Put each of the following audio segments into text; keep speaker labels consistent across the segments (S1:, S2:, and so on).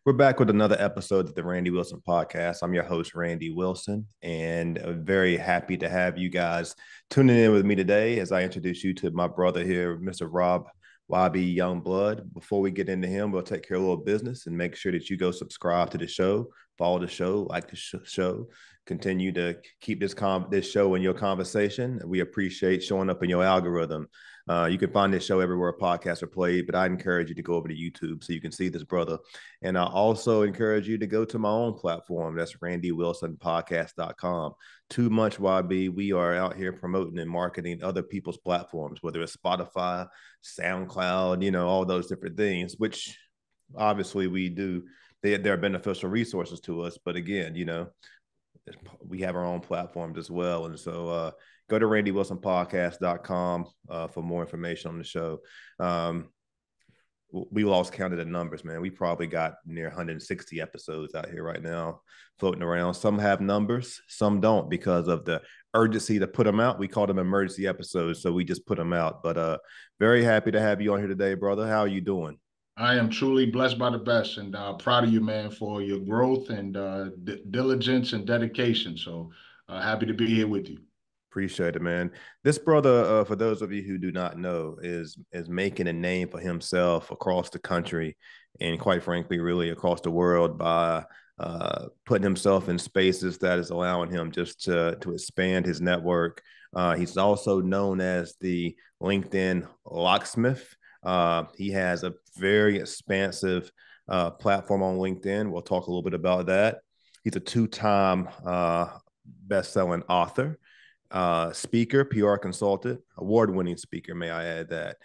S1: We're back with another episode of the Randy Wilson Podcast. I'm your host, Randy Wilson, and I'm very happy to have you guys tuning in with me today as I introduce you to my brother here, Mr. Rob Wabi Youngblood. Before we get into him, we'll take care of a little business and make sure that you go subscribe to the show, follow the show, like the show, continue to keep this show in your conversation. We appreciate showing up in your algorithm. You can find this show everywhere podcasts are played, but I encourage you to go over to YouTube so you can see this brother. And I also encourage you to go to my own platform. That's randywilsonpodcast.com. Too much YB. We are out here promoting and marketing other people's platforms, whether it's Spotify, SoundCloud, all those different things, which obviously we do. They're beneficial resources to us. But again, we have our own platforms as well. And so go to randywilsonpodcast.com for more information on the show. We lost count of the numbers, man. We probably got near 160 episodes out here right now floating around. Some have numbers, some don't because of the urgency to put them out. We call them emergency episodes, so we just put them out. But very happy to have you on here today, brother. How are you doing?
S2: I am truly blessed by the best and proud of you, man, for your growth and diligence and dedication. So happy to be here with you.
S1: Appreciate it, man. This brother, for those of you who do not know, is making a name for himself across the country, and quite frankly, really across the world by putting himself in spaces that is allowing him just to expand his network. He's also known as the LinkedIn locksmith. He has a very expansive platform on LinkedIn. We'll talk a little bit about that. He's a two-time best-selling author, speaker, PR consultant, award-winning speaker, may I add that.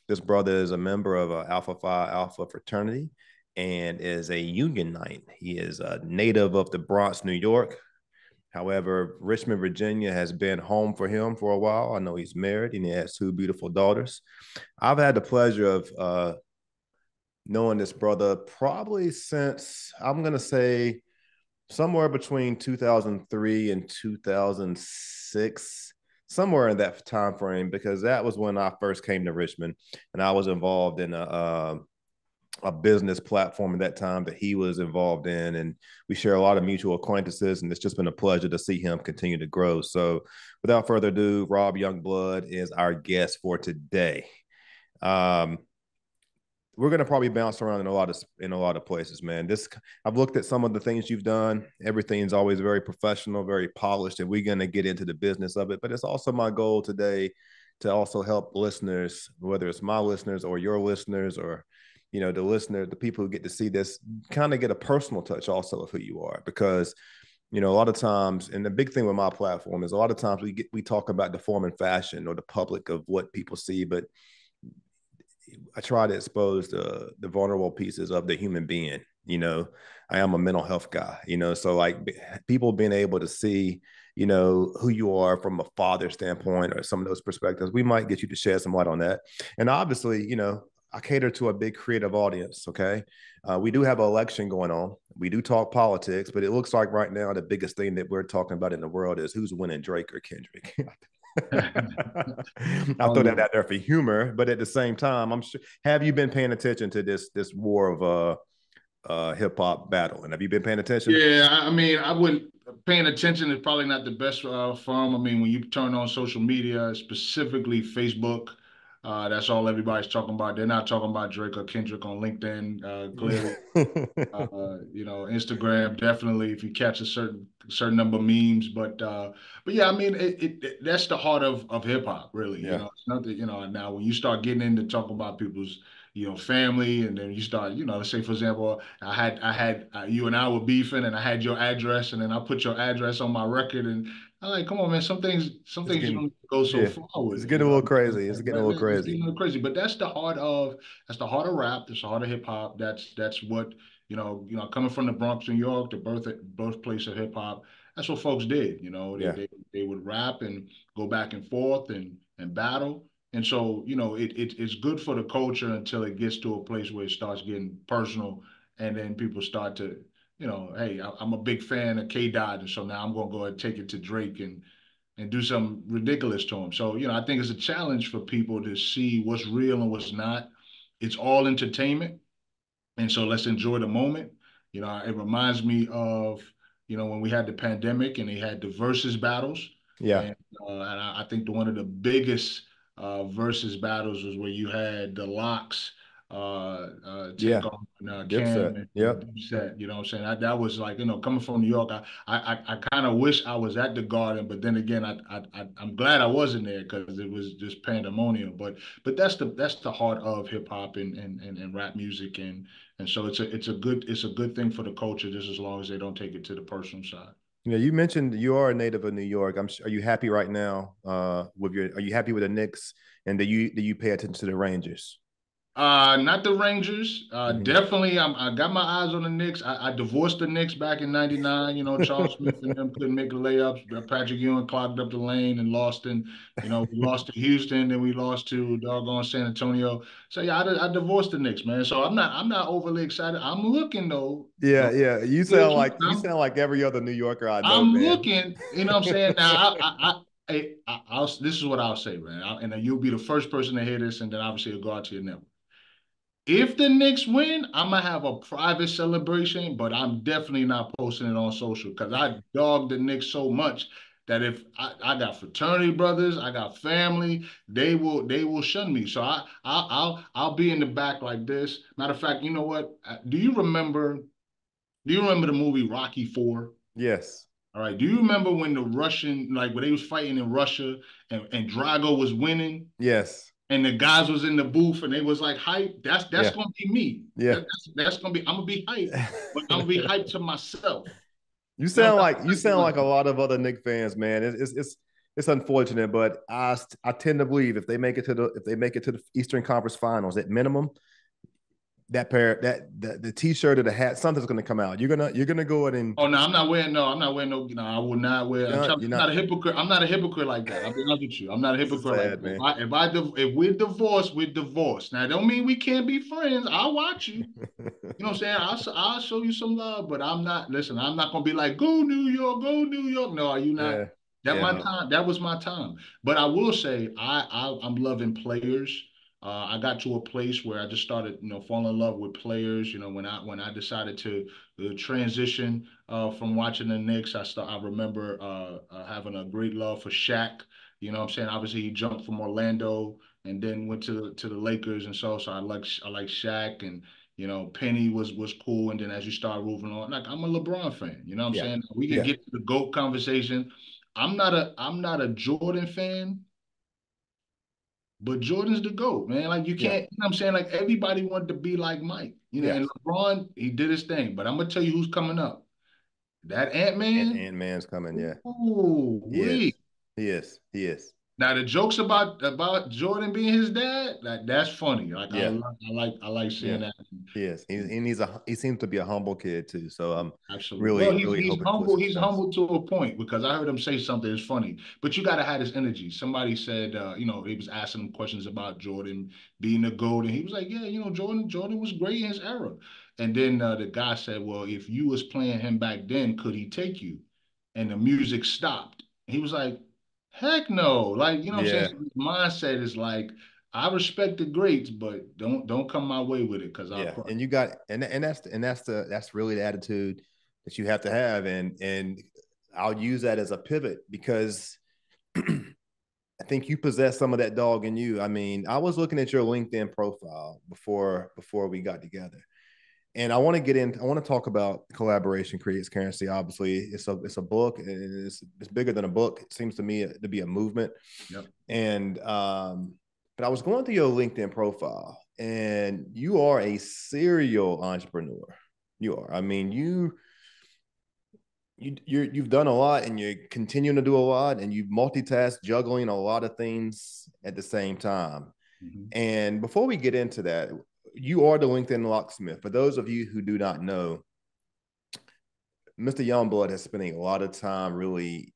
S1: This brother is a member of Alpha Phi Alpha fraternity and is a Union Knight. He is a native of the Bronx, New York. However, Richmond, Virginia has been home for him for a while. I know he's married and he has two beautiful daughters. I've had the pleasure of knowing this brother probably since, I'm going to say, somewhere between 2003 and 2006, somewhere in that time frame, because that was when I first came to Richmond and I was involved in a business platform at that time that he was involved in, and we share a lot of mutual acquaintances, and it's just been a pleasure to see him continue to grow. So without further ado, Rob Youngblood is our guest for today. We're going to probably bounce around in a lot of places, man. I've looked at some of the things you've done. Everything's always very professional, very polished, and we're going to get into the business of it. But it's also my goal today to also help listeners, whether it's my listeners or your listeners, or the people who get to see this, kind of get a personal touch also of who you are, because a lot of times, and the big thing with my platform is a lot of times we talk about the form and fashion or the public of what people see, but I try to expose the vulnerable pieces of the human being. I am a mental health guy, so like people being able to see, who you are from a father standpoint or some of those perspectives, we might get you to shed some light on that. And obviously, I cater to a big creative audience. Okay. We do have an election going on. We do talk politics, but it looks like right now the biggest thing that we're talking about in the world is who's winning, Drake or Kendrick. I'll
S2: Oh,
S1: throw that
S2: yeah.
S1: out there for humor, but at the same time, I'm sure. Have you been paying attention to this war of hip hop battle? And have you been paying attention?
S2: Yeah, I mean, I wouldn't paying attention is probably not the best form. I mean, when you turn on social media, specifically Facebook, that's all everybody's talking about. They're not talking about Drake or Kendrick on LinkedIn, clearly. Instagram definitely if you catch a certain number of memes, but yeah, I mean that's the heart of hip hop, really.
S1: Yeah.
S2: It's not that now when you start getting into talking about people's family, and then you start let's say for example, I had you and I were beefing, and I had your address, and then I put your address on my record, and I'm like, come on, man, some things
S1: It's
S2: you
S1: getting,
S2: don't go so
S1: yeah,
S2: far
S1: it's
S2: with,
S1: getting a little crazy. It's getting a little
S2: It's getting
S1: crazy.
S2: a little crazy, but that's the heart of rap. That's the heart of hip hop. That's what coming from the Bronx, New York, the birthplace of hip hop. That's what folks did.
S1: Yeah.
S2: They would rap and go back and forth and battle. And so, it's good for the culture until it gets to a place where it starts getting personal, and then people start to, hey, I'm a big fan of K Dot, and so now I'm gonna go ahead and take it to Drake and do something ridiculous to him. So, I think it's a challenge for people to see what's real and what's not. It's all entertainment, And so let's enjoy the moment. You know, it reminds me of, when we had the pandemic and they had the versus battles.
S1: Yeah.
S2: And I think one of the biggest versus battles was where you had the Locks take
S1: Yeah.
S2: on
S1: Dipset.
S2: Cam and
S1: Yep.
S2: Dipset. You know what I'm saying? That was like, coming from New York, I kind of wish I was at the Garden, but then again, I'm glad I wasn't there because it was just pandemonium. But that's the heart of hip hop and rap music, and so it's a good thing for the culture just as long as they don't take it to the personal side.
S1: You mentioned you are a native of New York. Are you happy right now are you happy with the Knicks, and do you pay attention to the Rangers?
S2: Not the Rangers.
S1: Mhm.
S2: Definitely, I got my eyes on the Knicks. I divorced the Knicks back in '99. Charles Smith and them couldn't make the layups. Patrick Ewing clogged up the lane and lost we lost to Houston, then we lost to doggone San Antonio. So yeah, I divorced the Knicks, man. So I'm not overly excited. I'm looking though.
S1: Yeah,
S2: Don't
S1: yeah. You
S2: get
S1: sound
S2: you.
S1: like you sound like every other New Yorker I know,
S2: I'm
S1: man.
S2: looking. You know what I'm saying? Now, this is what I'll say, man. And then you'll be the first person to hear this, and then obviously it'll go out to your network. If the Knicks win, I'm gonna have a private celebration, but I'm definitely not posting it on social because I dog the Knicks so much that if I got fraternity brothers, I got family, they will shun me. So I'll be in the back like this. Matter of fact, you know what? Do you remember the movie Rocky Four?
S1: Yes.
S2: All right. Do you remember when the Russian, like when they was fighting in Russia and Drago was winning?
S1: Yes.
S2: And the guys was in the booth and they was like hype. That's
S1: Yeah.
S2: gonna be me.
S1: Yeah.
S2: That's gonna be. I'm gonna be hype, but I'm gonna be hyped to myself. You know,
S1: You sound
S2: like,
S1: like a lot of other Knicks fans, man. It's unfortunate, but I tend to believe if they make it to the Eastern Conference Finals at minimum, that pair that the T-shirt or the hat, something's going to come out. You're gonna go in and
S2: oh no, I'm not wearing no. I'm not wearing no. No, I will not wear.
S1: you're
S2: I'm not
S1: not.
S2: a hypocrite. I'm not a hypocrite like that. I'll be honest with you. I'm not a
S1: This is
S2: hypocrite like
S1: sad,
S2: that.
S1: man.
S2: If we're divorced, we're divorced. Now, don't mean we can't be friends. I'll watch you. You know what I'm saying? I'll show you some love, but I'm not. Listen, I'm not gonna be like, go New York, go New York. No, are you not?
S1: Yeah,
S2: That
S1: yeah,
S2: my
S1: no,
S2: time. That was my time. But I will say, I'm loving players. I got to a place where I just started, falling in love with players. When I decided to transition from watching the Knicks, I remember having a great love for Shaq. You know what I'm saying? Obviously, he jumped from Orlando and then went to the Lakers, and so I like Shaq, and Penny was cool. And then as you start moving on, like I'm a LeBron fan. You know what I'm
S1: yeah,
S2: saying? We can
S1: yeah,
S2: get to the GOAT conversation. I'm not a Jordan fan, but Jordan's the GOAT, man. Like you
S1: yeah,
S2: can't, you know what I'm saying? Like everybody wanted to be like Mike.
S1: yeah.
S2: And LeBron, he did his thing. But I'm gonna tell you who's coming up. That
S1: And
S2: Ant-Man.
S1: Ant-Man's coming. Yeah,
S2: Ooh,
S1: he is.
S2: wait.
S1: He is. He is.
S2: Now the jokes about Jordan being his dad, that's funny. Like I,
S1: Yeah,
S2: I like I like
S1: yeah.
S2: seeing that.
S1: He is. He seems to be a humble kid too. So I'm
S2: Absolutely. Well,
S1: really,
S2: he's
S1: really
S2: he's
S1: hoping for
S2: humble. He's
S1: success.
S2: humble to a point because I heard him say something that's funny. But you got to have this energy. Somebody said, he was asking him questions about Jordan being a GOAT, and he was like, "Yeah, Jordan was great in his era." And then the guy said, "Well, if you was playing him back then, could he take you?" And the music stopped. He was like, "Heck no!" Like what I'm saying.
S1: Yeah,
S2: So his mindset is like, "I respect the greats, but don't come my way with it because I'll
S1: yeah.
S2: crush."
S1: And you got that's really the attitude that you have to have, and I'll use that as a pivot because I think you possess some of that dog in you. I mean, I was looking at your LinkedIn profile before we got together, and I want to get in. I want to talk about collaboration creates currency. Obviously, it's a book, and it's bigger than a book. It seems to me to be a movement.
S2: Yep.
S1: And but I was going through your LinkedIn profile, and you are a serial entrepreneur. You are. I mean, you've done a lot, and you're continuing to do a lot, and you've multitasked, juggling a lot of things at the same time.
S2: Mhm.
S1: And before we get into that, you are the LinkedIn locksmith. For those of you who do not know, Mr. Youngblood has spent a lot of time really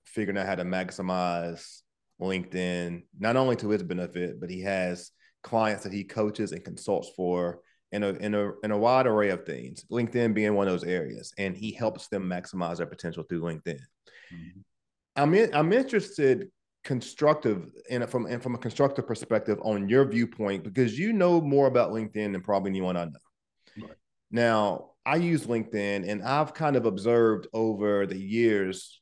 S1: figuring out how to maximize LinkedIn, not only to his benefit, but he has clients that he coaches and consults for in a wide array of things. LinkedIn being one of those areas, and he helps them maximize their potential through LinkedIn.
S2: Mhm.
S1: I'm interested constructive and from a constructive perspective on your viewpoint because you know more about LinkedIn than probably anyone I know.
S2: Right.
S1: Now, I use LinkedIn, and I've kind of observed over the years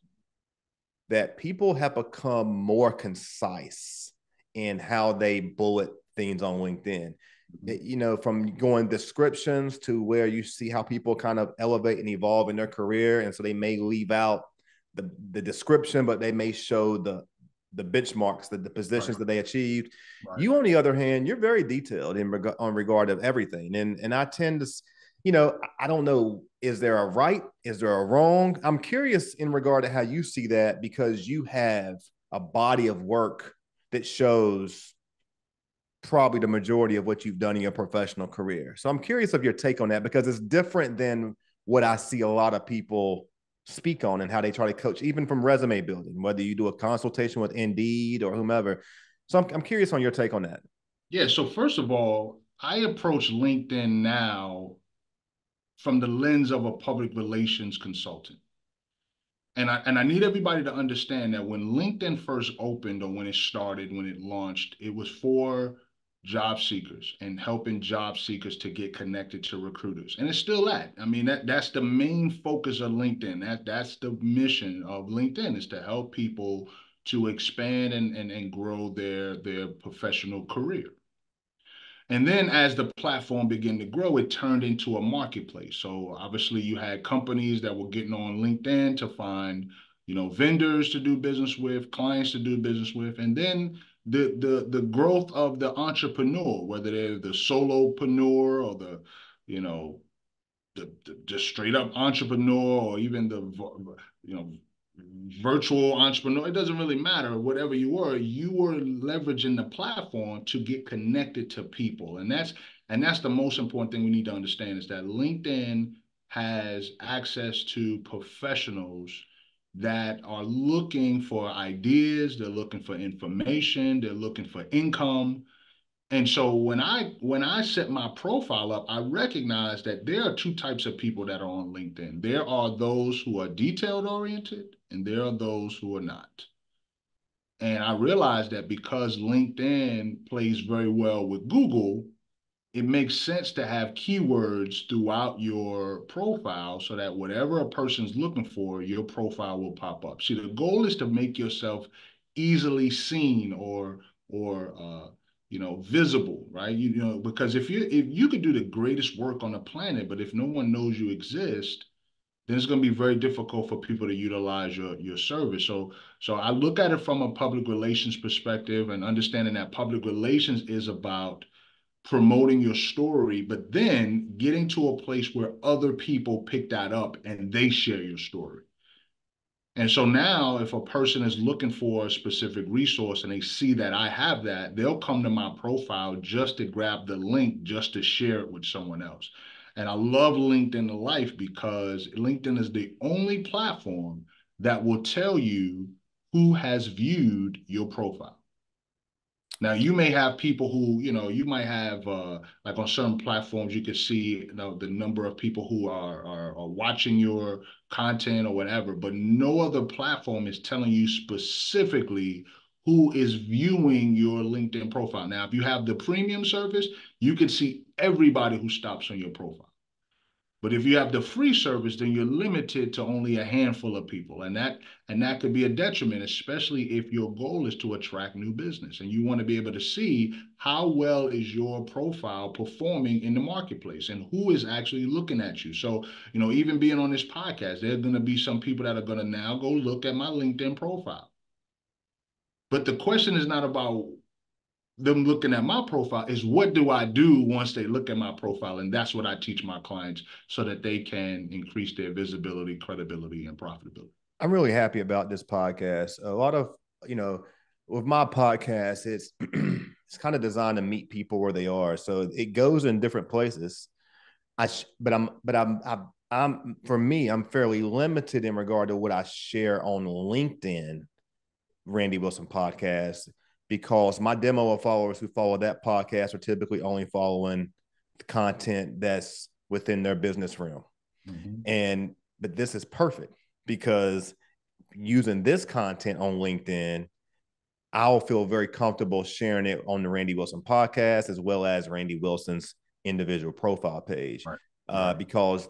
S1: that people have become more concise in how they bullet things on LinkedIn. From going descriptions to where you see how people kind of elevate and evolve in their career. And so they may leave out the description, but they may show the benchmarks, the positions that they achieved.
S2: Right.
S1: You, on the other hand, you're very detailed on regard of everything. And I tend to, I don't know, is there a right? Is there a wrong? I'm curious in regard to how you see that, because you have a body of work that shows probably the majority of what you've done in your professional career. So I'm curious of your take on that, because it's different than what I see a lot of people speak on and how they try to coach, even from resume building, whether you do a consultation with Indeed or whomever. So I'm curious on your take on that.
S2: Yeah. So first of all, I approach LinkedIn now from the lens of a public relations consultant. And I need everybody to understand that when LinkedIn first opened, or when it started, when it launched, it was for job seekers and helping job seekers to get connected to recruiters. And it's still that. I mean, that's the main focus of LinkedIn. That's the mission of LinkedIn, is to help people to expand and grow their professional career. And then as the platform began to grow, it turned into a marketplace. So obviously you had companies that were getting on LinkedIn to find, vendors to do business with, clients to do business with. And then the growth of the entrepreneur, whether they're the solopreneur or you know, the straight up entrepreneur, or even the, virtual entrepreneur, it doesn't really matter. Whatever you were leveraging the platform to get connected to people. And that's the most important thing we need to understand, is that LinkedIn has access to professionals that are looking for ideas, they're looking for information, they're looking for income. And so when I set my profile up, I recognize that there are two types of people that are on LinkedIn. There are those who are detailed oriented, and there are those who are not. And I realized that because LinkedIn plays very well with Google, it makes sense to have keywords throughout your profile so that whatever a person's looking for, your profile will pop up. See, the goal is to make yourself easily seen, or visible, right? Because if you could do the greatest work on the planet, but if no one knows you exist, then it's going to be very difficult for people to utilize your service. So I look at it from a public relations perspective, and understanding that public relations is about promoting your story, but then getting to a place where other people pick that up and they share your story. And so now, if a person is looking for a specific resource and they see that I have that, they'll come to my profile just to grab the link, just to share it with someone else. And I love LinkedIn Life, because LinkedIn is the only platform that will tell you who has viewed your profile. Now, you may have people who, you might have, like on certain platforms, you can see, the number of people who are watching your content or whatever, but no other platform is telling you specifically who is viewing your LinkedIn profile. Now, if you have the premium service, you can see everybody who stops on your profile. But if you have the free service, then you're limited to only a handful of people. And that could be a detriment, especially if your goal is to attract new business and you want to be able to see how well is your profile performing in the marketplace and who is actually looking at you. So, even being on this podcast, there are going to be some people that are going to now go look at my LinkedIn profile. But the question is not about them looking at my profile, is what do I do once they look at my profile? And that's what I teach my clients, so that they can increase their visibility, credibility, and profitability.
S1: I'm really happy about this podcast. A lot of, with my podcast, it's it's kind of designed to meet people where they are. So it goes in different places. I'm for me, I'm fairly limited in regard to what I share on LinkedIn, Randy Wilson podcast, because my demo of followers who follow that podcast are typically only following the content that's within their business realm. Mm-hmm. But this is perfect, because using this content on LinkedIn, I'll feel very comfortable sharing it on the Randy Wilson podcast, as well as Randy Wilson's individual profile page,
S2: Right. Right.
S1: because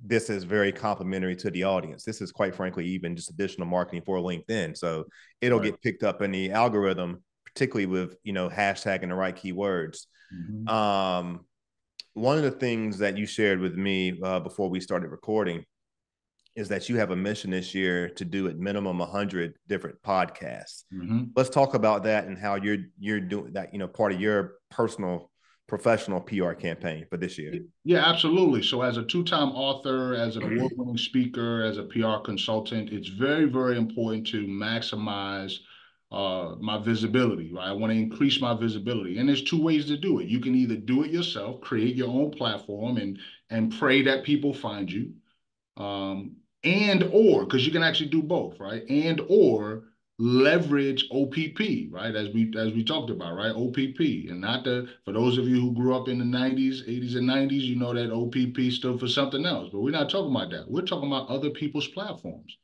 S1: this is very complimentary to the audience. This is, quite frankly, even just additional marketing for LinkedIn. So it'll
S2: Right.
S1: get picked up in the algorithm, particularly with, hashtagging the right keywords. One of the things that you shared with me before we started recording is that you have a mission this year to do at minimum 100 different podcasts. Let's talk about that and how you're doing that, part of your personal professional PR campaign for this year.
S2: Yeah, absolutely. So as a two-time author, as an award-winning speaker, as a PR consultant, it's very, very important to maximize my visibility, right? I want to increase my visibility. And there's two ways to do it. You can either do it yourself, create your own platform and pray that people find you. And or, because you can actually do both, right? And or leverage OPP, right? As we talked about, right? OPP, and not for those of you who grew up in the 90s, 80s and 90s, you know that OPP stood for something else, but we're not talking about that. We're talking about other people's platforms.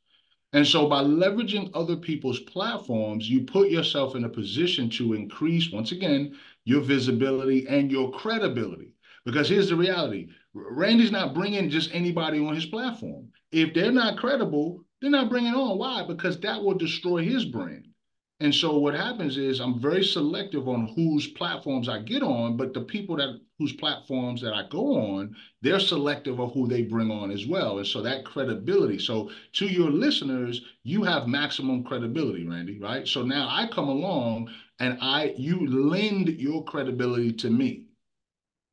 S2: And so by leveraging other people's platforms, you put yourself in a position to increase, once again, your visibility and your credibility. Because here's the reality. Randy's not bringing just anybody on his platform. If they're not credible, they're not bringing on. Why? Because that will destroy his brand. And so what happens is I'm very selective on whose platforms I get on, but the people whose platforms that I go on, they're selective of who they bring on as well. And so that credibility. So to your listeners, you have maximum credibility, Randy, right? So now I come along and you lend your credibility to me.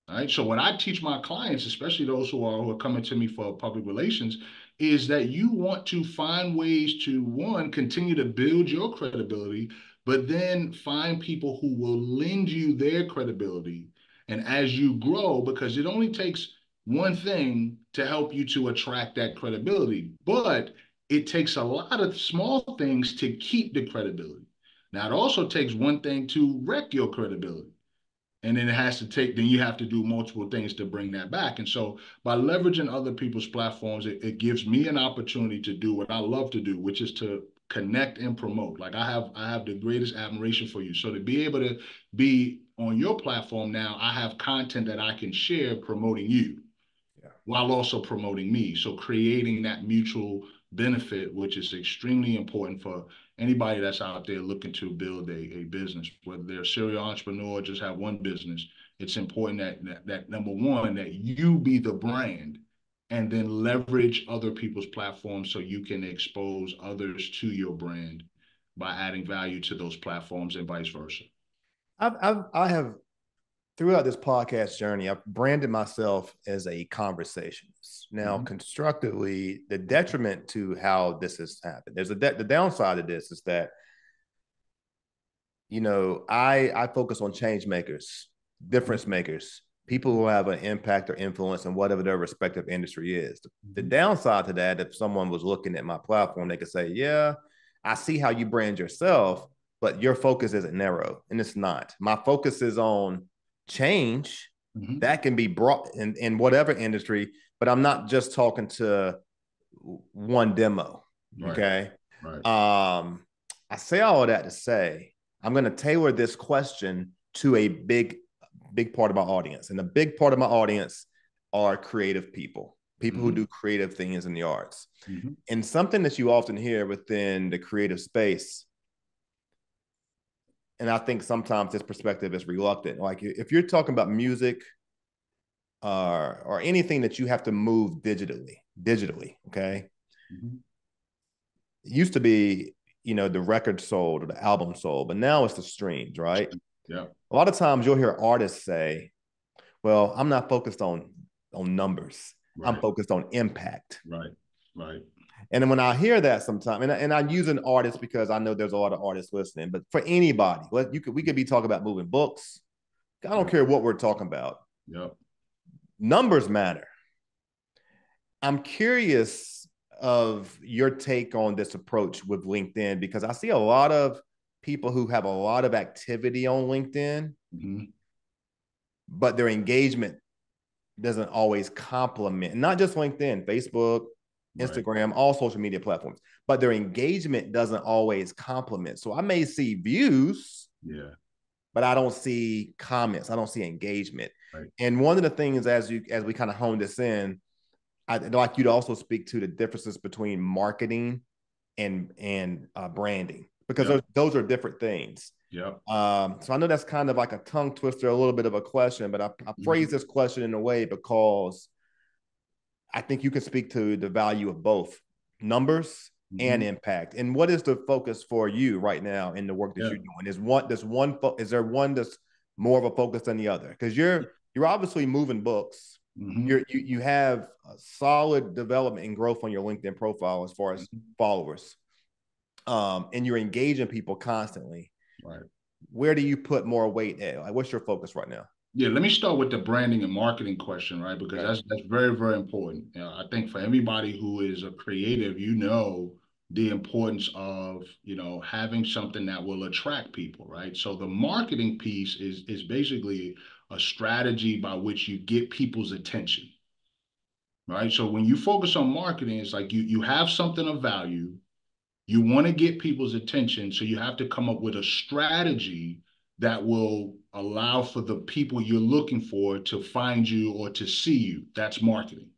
S2: All right. So what I teach my clients, especially those who are coming to me for public relations, is that you want to find ways to, one, continue to build your credibility, but then find people who will lend you their credibility. And as you grow, because it only takes one thing to help you to attract that credibility, but it takes a lot of small things to keep the credibility. Now, it also takes one thing to wreck your credibility. And then then you have to do multiple things to bring that back. And so by leveraging other people's platforms, it gives me an opportunity to do what I love to do, which is to connect and promote. Like I have the greatest admiration for you. So to be able to be on your platform now, I have content that I can share promoting you, while also promoting me. So creating that mutual benefit, which is extremely important for anybody that's out there looking to build a business, whether they're a serial entrepreneur or just have one business. It's important that number one, that you be the brand and then leverage other people's platforms so you can expose others to your brand by adding value to those platforms and vice versa.
S1: I have throughout this podcast journey, I've branded myself as a conversationist. Now, constructively, the detriment to how this has happened, there's the downside of this is that, I focus on change makers, difference makers, people who have an impact or influence in whatever their respective industry is. The downside to that, if someone was looking at my platform, they could say, yeah, I see how you brand yourself, but your focus isn't narrow. And it's not. My focus is on change that can be brought in whatever industry, but I'm not just talking to one demo. Okay.
S2: Right.
S1: I say all of that to say I'm going to tailor this question to a big part of my audience. And the big part of my audience are creative people who do creative things in the arts. And something that you often hear within the creative space, and I think sometimes this perspective is reluctant. Like if you're talking about music or anything that you have to move digitally, okay? It used to be, the record sold or the album sold, but now it's the streams, right?
S2: Yeah.
S1: A lot of times you'll hear artists say, well, I'm not focused on numbers. Right. I'm focused on impact.
S2: Right.
S1: And then when I hear that sometimes, and I'm using artists because I know there's a lot of artists listening, but for anybody, we could be talking about moving books. I don't care what we're talking about.
S2: Yep.
S1: Numbers matter. I'm curious of your take on this approach with LinkedIn, because I see a lot of people who have a lot of activity on LinkedIn, but their engagement doesn't always complement, not just LinkedIn, Facebook, Instagram, all social media platforms, but their engagement doesn't always complement. So I may see views, but I don't see comments. I don't see engagement.
S2: Right.
S1: And one of the things as we kind of hone this in, I'd like you to also speak to the differences between marketing and branding, because
S2: Yep.
S1: those are different things.
S2: Yep.
S1: So I know that's kind of like a tongue twister, a little bit of a question, but I phrase this question in a way because I think you can speak to the value of both numbers and
S2: Mm-hmm.
S1: impact. And what is the focus for you right now in the work that
S2: Yeah.
S1: you're doing? Is there one that's more of a focus than the other? Because you're obviously moving books.
S2: Mm-hmm.
S1: You have a solid development and growth on your LinkedIn profile as far as
S2: Mm-hmm.
S1: followers, and you're engaging people constantly.
S2: Right.
S1: Where do you put more weight at? Like, what's your focus right now?
S2: Yeah, let me start with the branding and marketing question, right? Because
S1: Okay.
S2: that's very, very important. I think for everybody who is a creative, the importance of, having something that will attract people, right? So the marketing piece is basically a strategy by which you get people's attention, right? So when you focus on marketing, it's like you have something of value. You want to get people's attention, so you have to come up with a strategy that will allow for the people you're looking for to find you or to see you. That's marketing.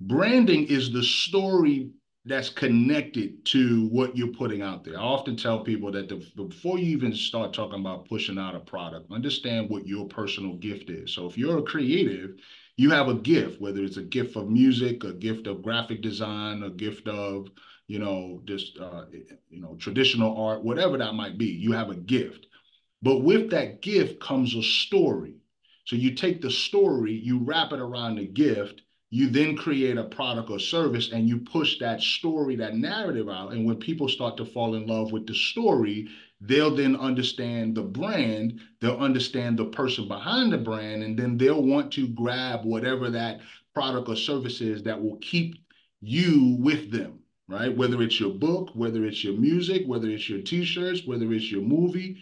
S2: Branding is the story that's connected to what you're putting out there. I often tell people that before you even start talking about pushing out a product, understand what your personal gift is. So if you're a creative, you have a gift, whether it's a gift of music, a gift of graphic design, a gift of, just, traditional art, whatever that might be, you have a gift. But with that gift comes a story. So you take the story, you wrap it around the gift, you then create a product or service, and you push that story, that narrative out. And when people start to fall in love with the story, they'll then understand the brand, they'll understand the person behind the brand, and then they'll want to grab whatever that product or service is that will keep you with them, right? Whether it's your book, whether it's your music, whether it's your t-shirts, whether it's your movie,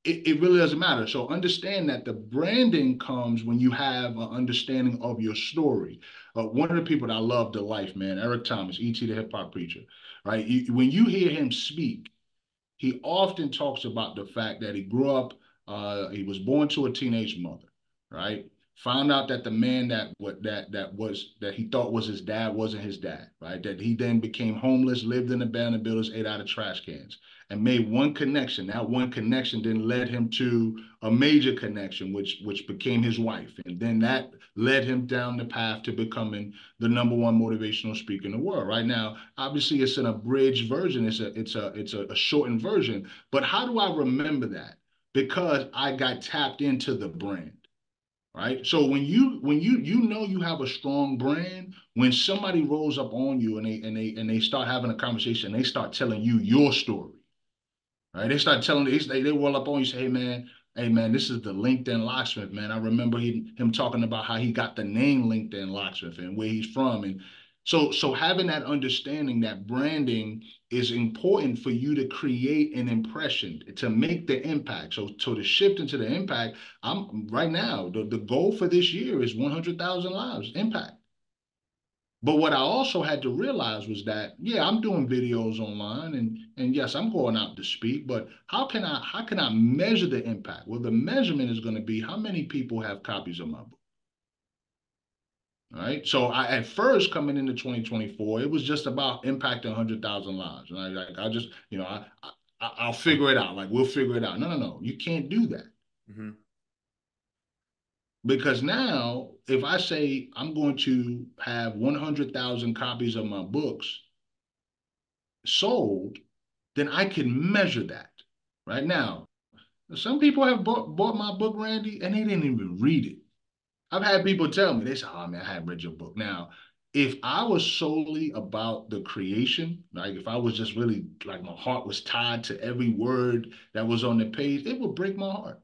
S2: it really doesn't matter. So understand that the branding comes when you have an understanding of your story. One of the people that I love to life, man, Eric Thomas, E.T. the hip hop preacher, right? When you hear him speak, he often talks about the fact that he grew up, he was born to a teenage mother, right? Found out that the man that he thought was his dad wasn't his dad, right? That he then became homeless, lived in abandoned buildings, ate out of trash cans, and made one connection. That one connection then led him to a major connection, which became his wife, and then that led him down the path to becoming the number one motivational speaker in the world. Right now, obviously, it's an abridged version. It's a shortened version. But how do I remember that? Because I got tapped into the brand. Right. So when you have a strong brand, when somebody rolls up on you and they start having a conversation, they start telling you your story. Right. They start telling they roll up on you, say, hey man, this is the LinkedIn Locksmith, man. I remember him talking about how he got the name LinkedIn Locksmith and where he's from. And so having that understanding that branding is important for you to create an impression, to make the impact. So to shift into the impact, I'm right now, the goal for this year is 100,000 lives impact. But what I also had to realize was that, yeah, I'm doing videos online and yes, I'm going out to speak, but how can I measure the impact? Well, the measurement is going to be how many people have copies of my book. All right. So I at first coming into 2024, it was just about impacting 100,000 lives. And I just, I'll figure it out. Like we'll figure it out. No, no, no. You can't do that.
S1: Mm-hmm.
S2: Because now, if I say I'm going to have 100,000 copies of my books sold, then I can measure that. Right now, some people have bought my book, Randy, and they didn't even read it. I've had people tell me, they say, oh man, I haven't read your book. Now, if I was solely about the creation, like if I was just really like my heart was tied to every word that was on the page, it would break my heart.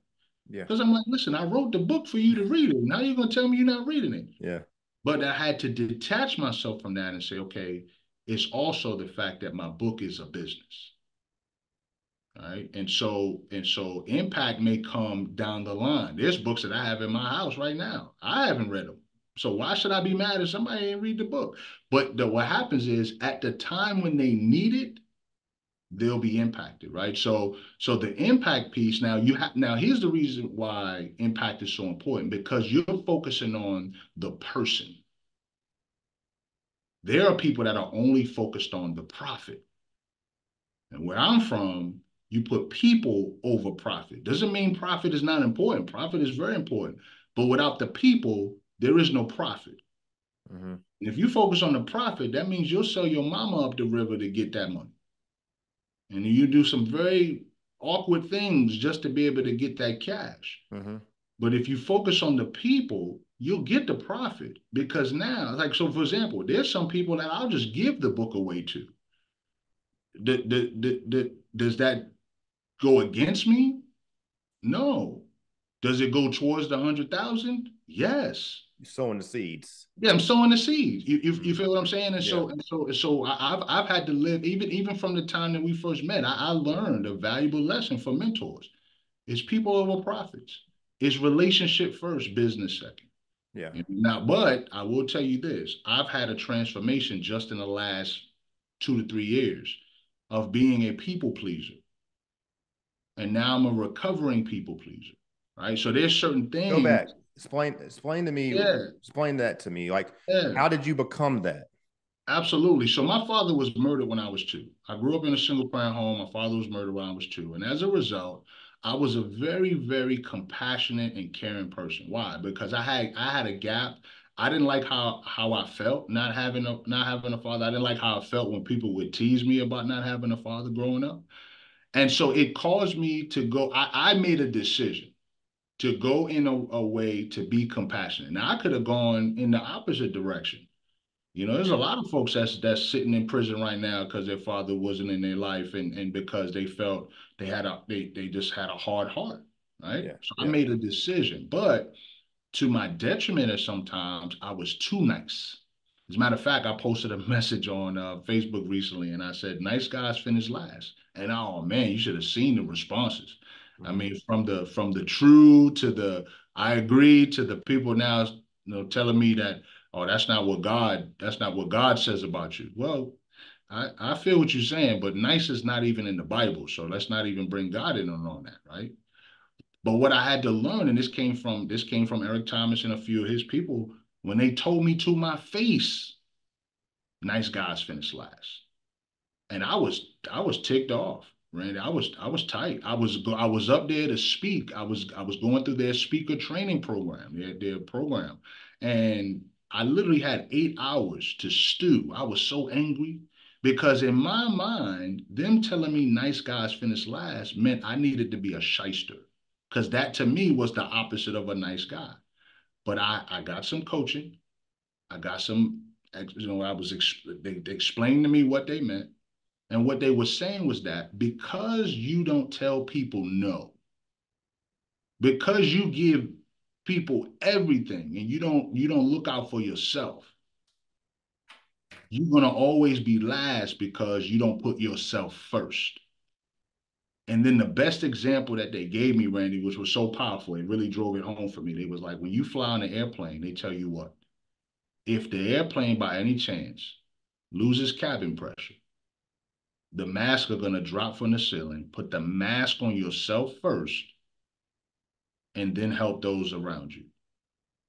S1: Yeah.
S2: Because I'm like, listen, I wrote the book for you to read it. Now you're going to tell me you're not reading it.
S1: Yeah.
S2: But I had to detach myself from that and say, okay, it's also the fact that my book is a business. Right. And so impact may come down the line. There's books that I have in my house right now. I haven't read them. So why should I be mad if somebody ain't read the book? But what happens is at the time when they need it, they'll be impacted, right? So the impact piece, now you have, now here's the reason why impact is so important, because you're focusing on the person. There are people that are only focused on the profit. And where I'm from, you put people over profit. Doesn't mean profit is not important. Profit is very important. But without the people, there is no profit.
S1: Mm-hmm.
S2: And if you focus on the profit, that means you'll sell your mama up the river to get that money. And you do some very awkward things just to be able to get that cash.
S1: Mm-hmm.
S2: But if you focus on the people, you'll get the profit, because now, like, so for example, there's some people that I'll just give the book away to. Does that go against me? No. Does it go towards the 100,000? Yes.
S1: You're sowing the seeds.
S2: Yeah, I'm sowing the seeds. You
S1: Mm-hmm.
S2: feel what I'm saying? And
S1: Yeah.
S2: I've had to live, even from the time that we first met. I learned a valuable lesson from mentors. It's people over profits. It's relationship first, business second.
S1: Yeah.
S2: Now, but I will tell you this: I've had a transformation just in the last 2 to 3 years of being a people pleaser, and now I'm a recovering people pleaser. Right? So there's certain
S1: Go
S2: things.
S1: back. Explain to me.
S2: Yeah,
S1: Explain that to me. Like,
S2: yeah.
S1: how did you become that?
S2: Absolutely. So my father was murdered when I was 2. I grew up in a single parent home. My father was murdered when I was 2. And as a result, I was a very, very compassionate and caring person. Why? Because I had a gap. I didn't like how I felt not having a father. I didn't like how I felt when people would tease me about not having a father growing up. And so it caused me to go, I made a decision to go in a way to be compassionate. Now I could have gone in the opposite direction. There's a
S1: Yeah.
S2: lot of folks that's sitting in prison right now because their father wasn't in their life, and because they felt they just had a hard heart, right?
S1: Yeah.
S2: So I
S1: Yeah.
S2: made a decision, but to my detriment, at sometimes I was too nice. As a matter of fact, I posted a message on Facebook recently, and I said, "Nice guys finish last." And oh man, you should have seen the responses. I
S1: Mm-hmm.
S2: mean, from the true to the I agree to the people now, telling me that, oh, that's not what God says about you. Well, I feel what you're saying, but nice is not even in the Bible, so let's not even bring God in on that, right? But what I had to learn, and this came from Eric Thomas and a few of his people, when they told me to my face, nice guys finish last. And I was ticked off, Randy. I was tight. I was up there to speak. I was going through their speaker training program, their program. And I literally had 8 hours to stew. I was so angry because in my mind, them telling me nice guys finish last meant I needed to be a shyster. Because that to me was the opposite of a nice guy. But I got some coaching. I got some, they explained to me what they meant. And what they were saying was that because you don't tell people no, because you give people everything and you don't look out for yourself, you're gonna always be last because you don't put yourself first. And then the best example that they gave me, Randy, which was so powerful, it really drove it home for me. They was like, when you fly on an airplane, they tell you what, if the airplane by any chance loses cabin pressure, the masks are going to drop from the ceiling. Put the mask on yourself first, and then help those around you.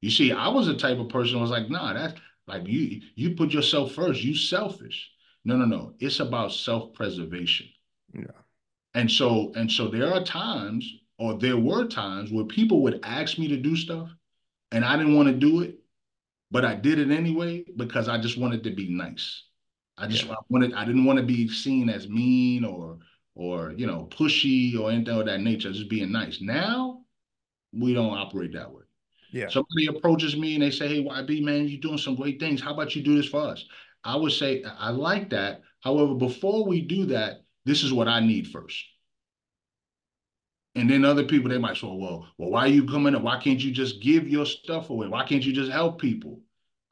S2: You see, I was the type of person who was like, nah, that's like you put yourself first. You selfish. No, no, no. It's about self-preservation.
S1: Yeah.
S2: And so there are times, or there were times where people would ask me to do stuff and I didn't want to do it, but I did it anyway because I just wanted to be nice.
S1: Yeah.
S2: I didn't want to be seen as mean or pushy or anything of that nature, just being nice. Now we don't operate that way.
S1: Yeah.
S2: Somebody approaches me and they say, "Hey, YB, man, you're doing some great things. How about you do this for us?" I would say, I like that. However, before we do that, this is what I need first. And then other people, they might say, well, why are you coming up? Why can't you just give your stuff away? Why can't you just help people?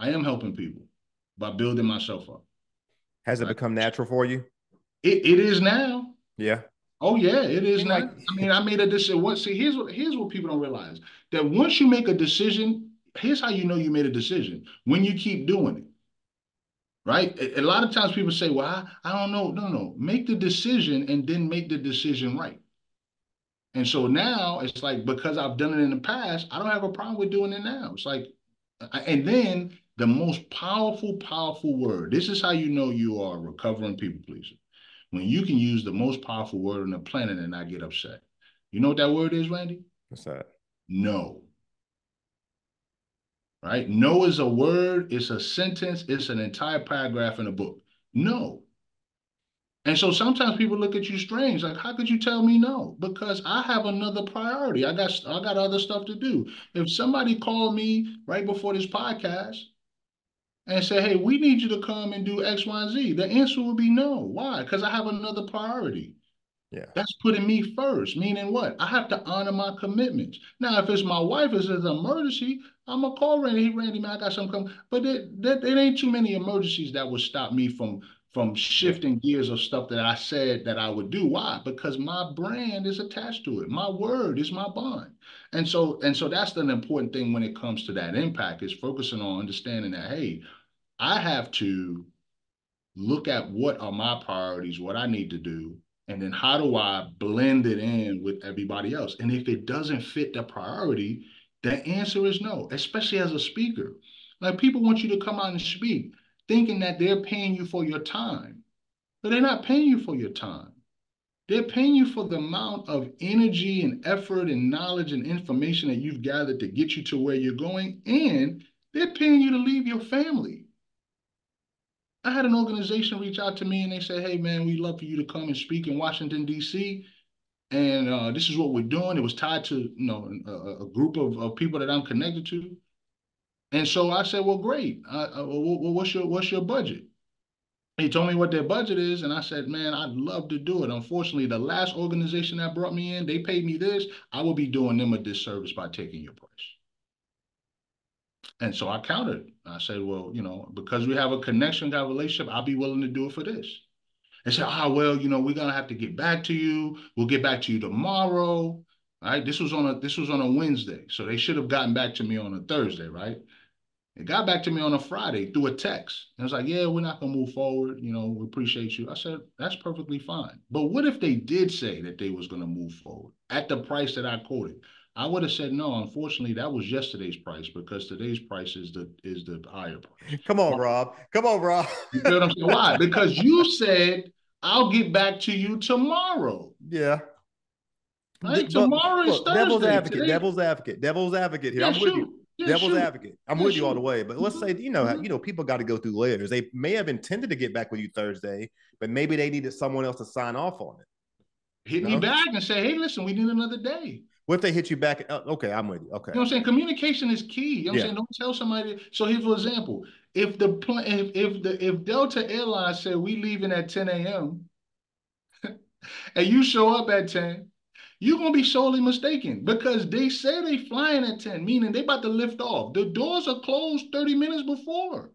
S2: I am helping people by building myself up.
S1: Has it
S2: Right?
S1: become natural for you?
S2: It is now.
S1: Yeah.
S2: Oh yeah, it is
S1: Seem
S2: now.
S1: like
S2: I mean, I made a decision. Here's what people don't realize. That once you make a decision, here's how you know you made a decision. When you keep doing it. right? A lot of times people say, well, I don't know. No, no. Make the decision and then make the decision right. And so now it's like, because I've done it in the past, I don't have a problem with doing it now. It's like, and then the most powerful word. This is how you know you are a recovering people pleaser. When you can use the most powerful word on the planet and not get upset. You know what that word is, Randy?
S1: What's that?
S2: No. Right? No is a word, it's a sentence, it's an entire paragraph in a book. No. And so sometimes people look at you strange, like, how could you tell me no? Because I have another priority. I got other stuff to do. If somebody called me right before this podcast and said, hey, we need you to come and do X, Y, and Z, the answer would be no. Why? Because I have another priority.
S1: Yeah.
S2: That's putting me first, meaning what? I have to honor my commitments. Now, if it's my wife, it's an emergency, I'm going to call Randy. Hey, Randy, man, I got something coming. But there ain't too many emergencies that would stop me from
S1: Yeah.
S2: shifting gears of stuff that I said that I would do. Why? Because my brand is attached to it. My word is my bond. And so that's the important thing when it comes to that impact, is focusing on understanding that, hey, I have to look at what are my priorities, what I need to do, and then how do I blend it in with everybody else? And if it doesn't fit the priority, the answer is no, especially as a speaker. Like, people want you to come out and speak thinking that they're paying you for your time, but they're not paying you for your time. They're paying you for the amount of energy and effort and knowledge and information that you've gathered to get you to where you're going. And they're paying you to leave your family. I had an organization reach out to me and they said, hey, man, we'd love for you to come and speak in Washington, D.C. And this is what we're doing. It was tied to, a group of people that I'm connected to. And so I said, well, great. What's your budget? He told me what their budget is. And I said, man, I'd love to do it. Unfortunately, the last organization that brought me in, they paid me this. I will be doing them a disservice by taking your price. And so I countered. I said, well, because we have a connection, got a relationship, I'll be willing to do it for this. And say, well, we're gonna have to get back to you. We'll get back to you tomorrow. All right. This was on a Wednesday. So they should have gotten back to me on a Thursday, right? They got back to me on a Friday through a text. And I was like, yeah, we're not gonna move forward. We appreciate you. I said, that's perfectly fine. But what if they did say that they was gonna move forward at the price that I quoted? I would have said no. Unfortunately, that was yesterday's price, because today's price is the higher price.
S1: Come on, Rob. Come on, Rob.
S2: You feel what I'm saying? Why? Because you said, I'll get back to you tomorrow.
S1: Yeah.
S2: Right?
S1: But
S2: Tomorrow is
S1: look, devil's
S2: Thursday.
S1: advocate,
S2: Today,
S1: devil's advocate, devil's advocate here.
S2: yeah,
S1: I'm with you.
S2: shoot. Yeah,
S1: Devil's
S2: shoot.
S1: advocate. I'm
S2: Yeah,
S1: with you all the
S2: shoot.
S1: way. But let's say,
S2: Mhm.
S1: people got to go through layers. They may have intended to get back with you Thursday, but maybe they needed someone else to sign off on it.
S2: Hit me
S1: No?
S2: back and say, hey, listen, we need another day.
S1: What if they hit you back? Okay, I'm with you. Okay.
S2: You know what I'm saying? Communication is key. You know what I'm
S1: Yeah.
S2: saying? Don't tell somebody. So here, for example, if Delta Airlines said we leaving at 10 a.m. and you show up at 10, you're gonna be sorely mistaken, because they say they flying at 10, meaning they about to lift off. The doors are closed 30 minutes before.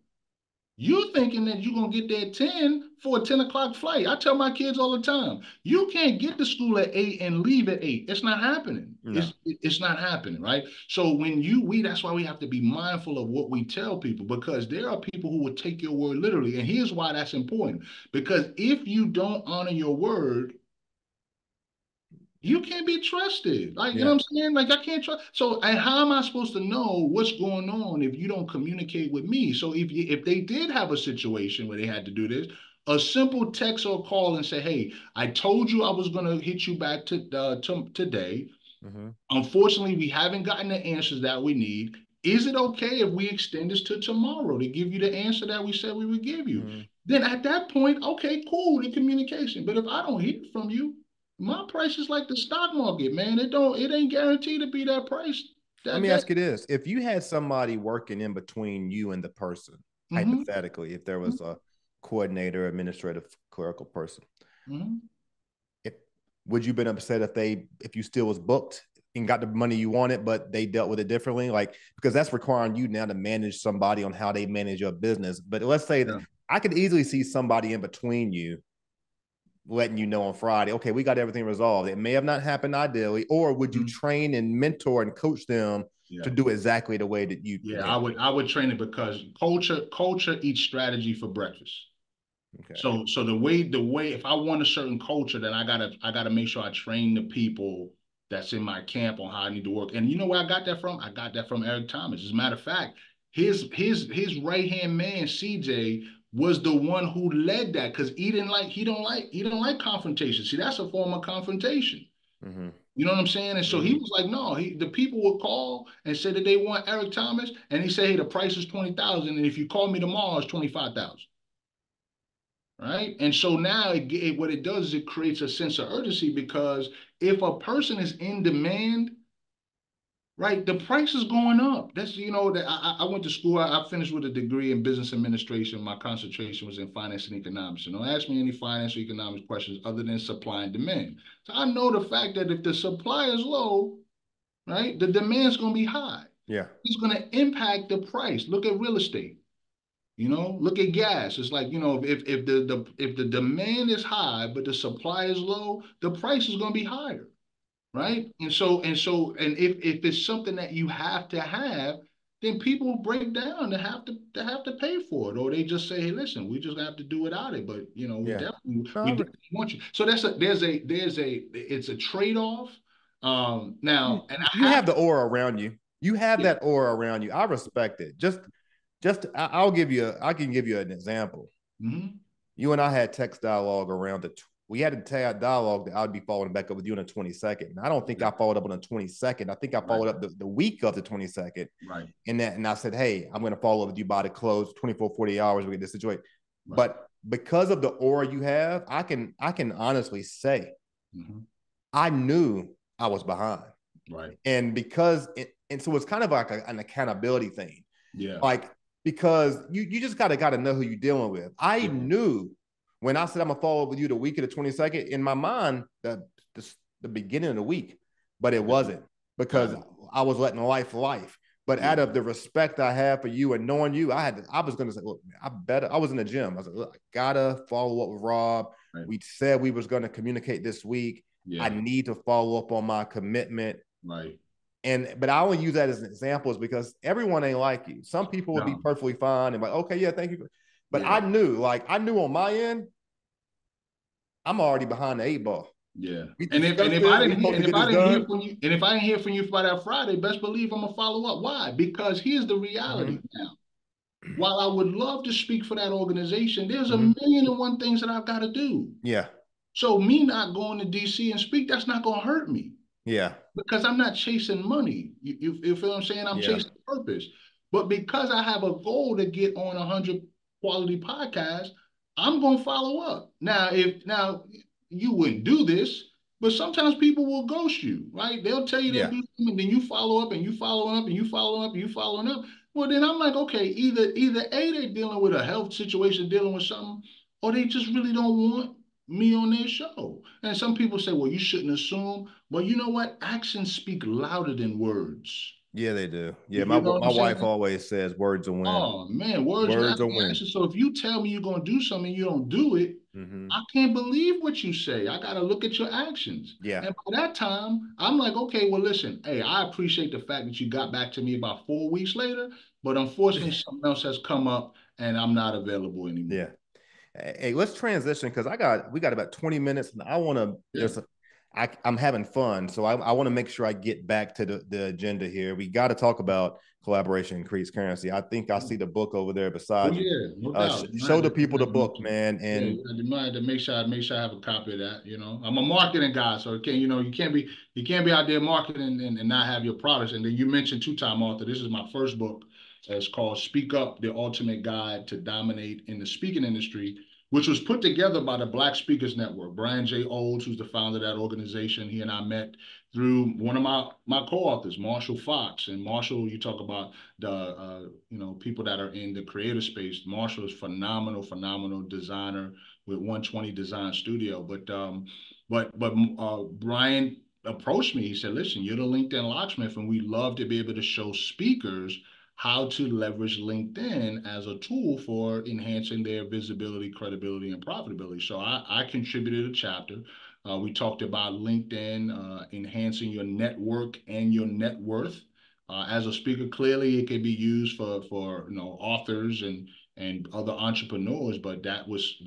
S2: You thinking that you're gonna get there at 10 for a 10 o'clock flight. I tell my kids all the time, you can't get to school at 8 and leave at 8. It's not happening.
S1: No.
S2: It's not happening, right? So that's why we have to be mindful of what we tell people, because there are people who will take your word literally. And here's why that's important. Because if you don't honor your word, you can't be trusted. Like, you know
S1: Yeah.
S2: what I'm saying? Like, I can't trust. So, and how am I supposed to know what's going on if you don't communicate with me? So if they did have a situation where they had to do this, a simple text or call and say, hey, I told you I was going to hit you back to today.
S1: Mm-hmm.
S2: Unfortunately, we haven't gotten the answers that we need. Is it okay if we extend this to tomorrow to give you the answer that we said we would give you?
S1: Mm-hmm.
S2: Then at that point, okay, cool, the communication. But if I don't hear from you, my price is like the stock market, man. It ain't guaranteed to be that price.
S1: Let
S2: That
S1: me
S2: that
S1: ask you this. If you had somebody working in between you and the person,
S2: mm-hmm,
S1: hypothetically, if there was a coordinator, administrative, clerical person,
S2: mm-hmm.
S1: if would you been upset if you still was booked and got the money you wanted, but they dealt with it differently? Like, because that's requiring you now to manage somebody on how they manage your business. But let's say that
S2: Yeah.
S1: I could easily see somebody in between you letting you know on Friday, okay, we got everything resolved. It may have not happened ideally, or would you
S2: Mm-hmm.
S1: train and mentor and coach them
S2: Yeah.
S1: to do exactly the way that you
S2: Yeah,
S1: did.
S2: I would train it because culture eats strategy for breakfast.
S1: Okay.
S2: So the way if I want a certain culture, then I gotta make sure I train the people that's in my camp on how I need to work. And you know where I got that from? I got that from Eric Thomas. As a matter of fact, his right hand man CJ was the one who led that because he don't like confrontation. See, that's a form of confrontation.
S1: Mm-hmm.
S2: You know what I'm saying? And so he
S1: Mm-hmm.
S2: was like, no, the people would call and say that they want Eric Thomas, and he said, hey, the price is 20,000, and if you call me tomorrow, it's 25,000. Right. And so now what it does is it creates a sense of urgency because if a person is in demand, right, the price is going up. That's, that I went to school. I finished with a degree in business administration. My concentration was in finance and economics. So don't ask me any finance or economics questions other than supply and demand. So I know the fact that if the supply is low, right, the demand is going to be high.
S1: Yeah.
S2: It's going to impact the price. Look at real estate. Look at gas. It's like, if the demand is high but the supply is low, the price is going to be higher, right? And if it's something that you have to have, then people will break down to pay for it, or they just say, hey, listen, we just have to do without it. But we
S1: Yeah.
S2: definitely
S1: No,
S2: we definitely want you. So it's a trade-off. Now, and I
S1: you
S2: have
S1: have the aura around you. You have
S2: yeah.
S1: that aura around you. I respect it. I can give you an example.
S2: Mhm.
S1: You and I had text dialogue around we had a dialogue that I'd be following back up with you on the 22nd. And I don't think
S2: Yeah.
S1: I followed up on the 22nd. I think I
S2: Right.
S1: followed up the week of the 22nd.
S2: Right.
S1: And I said, hey, I'm going to follow up with you by the close, 24, 40 hours. We get this situation.
S2: Right.
S1: But because of the aura you have, I can honestly say, I knew I was behind.
S2: Right.
S1: And so it's kind of like an accountability thing.
S2: Yeah.
S1: Like, because you just gotta know who you're dealing with. I knew when I said I'm gonna follow up with you the week of the 22nd, in my mind, the beginning of the week, but it wasn't because I was letting life. But out of the respect I have for you and knowing you, I was gonna say, look, I was in the gym. I was like, look, I gotta follow up with Rob.
S2: Right.
S1: We said we was gonna communicate this week.
S2: Yeah.
S1: I need to follow up on my commitment.
S2: Right.
S1: But I only use that as an example is because everyone ain't like you. Some people would be perfectly fine and like, okay, yeah, thank you. But I knew on my end, I'm already behind the 8 ball.
S2: Yeah. And if I didn't hear from you by that Friday, best believe I'm gonna follow up. Why? Because here's the reality now. While I would love to speak for that organization, there's a million and one things that I've got to do.
S1: Yeah.
S2: So me not going to DC and speak, that's not gonna hurt me.
S1: Yeah.
S2: Because I'm not chasing money. You feel what I'm saying? I'm chasing purpose. But because I have a goal to get on 100 quality podcasts, I'm gonna follow up. Now you wouldn't do this, but sometimes people will ghost you, right? They'll tell you they'll do something, and then you follow up and you following up and you following up and you following up. Well, then I'm like, okay, either A, they're dealing with a health situation, dealing with something, or they just really don't want me on their show. And some people say, well, you shouldn't assume. Well, you know what? Actions speak louder than words.
S1: Yeah, they do. Yeah,
S2: You know what
S1: my
S2: I'm
S1: wife
S2: saying?
S1: always says words will win.
S2: Oh man, words
S1: Words
S2: matter.
S1: will win.
S2: So if you tell me you're gonna do something and you don't do it, I can't believe what you say. I gotta look at your actions.
S1: Yeah.
S2: And by that time, I'm like, okay, well, listen, hey, I appreciate the fact that you got back to me about 4 weeks later, but unfortunately, something else has come up and I'm not available anymore.
S1: Yeah. Hey, let's transition because we got about 20 minutes and I want to I'm having fun. So I want to make sure I get back to the agenda here. We got to talk about collaboration, increased currency. I think I see the book over there beside you.
S2: No doubt.
S1: Show the people the book, man. And
S2: you have to make sure I have a copy of that. I'm a marketing guy, so you can't be out there marketing and not have your products. And then you mentioned two-time author. This is my first book. It's called Speak Up: The Ultimate Guide to Dominate in the Speaking Industry, which was put together by the Black Speakers Network. Brian J. Olds, who's the founder of that organization, he and I met through one of my co-authors, Marshall Fox. And Marshall, you talk about the people that are in the creative space. Marshall is phenomenal designer with 120 Design Studio. But Brian approached me. He said, "Listen, you're the LinkedIn locksmith, and we love to be able to show speakers how to leverage LinkedIn as a tool for enhancing their visibility, credibility, and profitability." So I contributed a chapter. We talked about LinkedIn enhancing your network and your net worth. as a speaker. Clearly, it can be used for authors and other entrepreneurs, but that was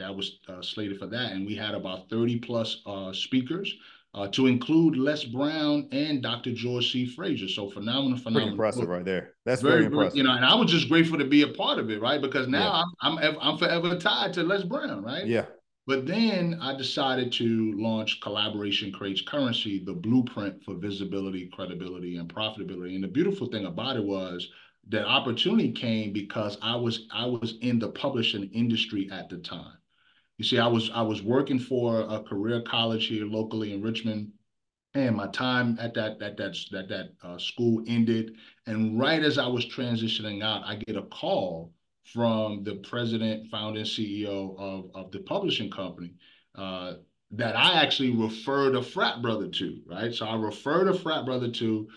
S2: slated for that. And we had about 30 plus speakers, to include Les Brown and Dr. George C. Frazier. So phenomenal,
S1: Pretty
S2: phenomenal
S1: impressive
S2: book.
S1: right there. That's very
S2: Very, very,
S1: impressive.
S2: and I was just grateful to be a part of it, right? Because
S1: Yeah.
S2: now I'm forever tied to Les Brown, right?
S1: Yeah.
S2: But then I decided to launch Collaboration Creates Currency, the blueprint for visibility, credibility, and profitability. And the beautiful thing about it was that opportunity came because I was in the publishing industry at the time. You see, I was working for a career college here locally in Richmond, and my time at that school ended. And right as I was transitioning out, I get a call from the president, founding CEO of the publishing company, uh, that I actually referred a frat brother to, right? So I referred a frat brother to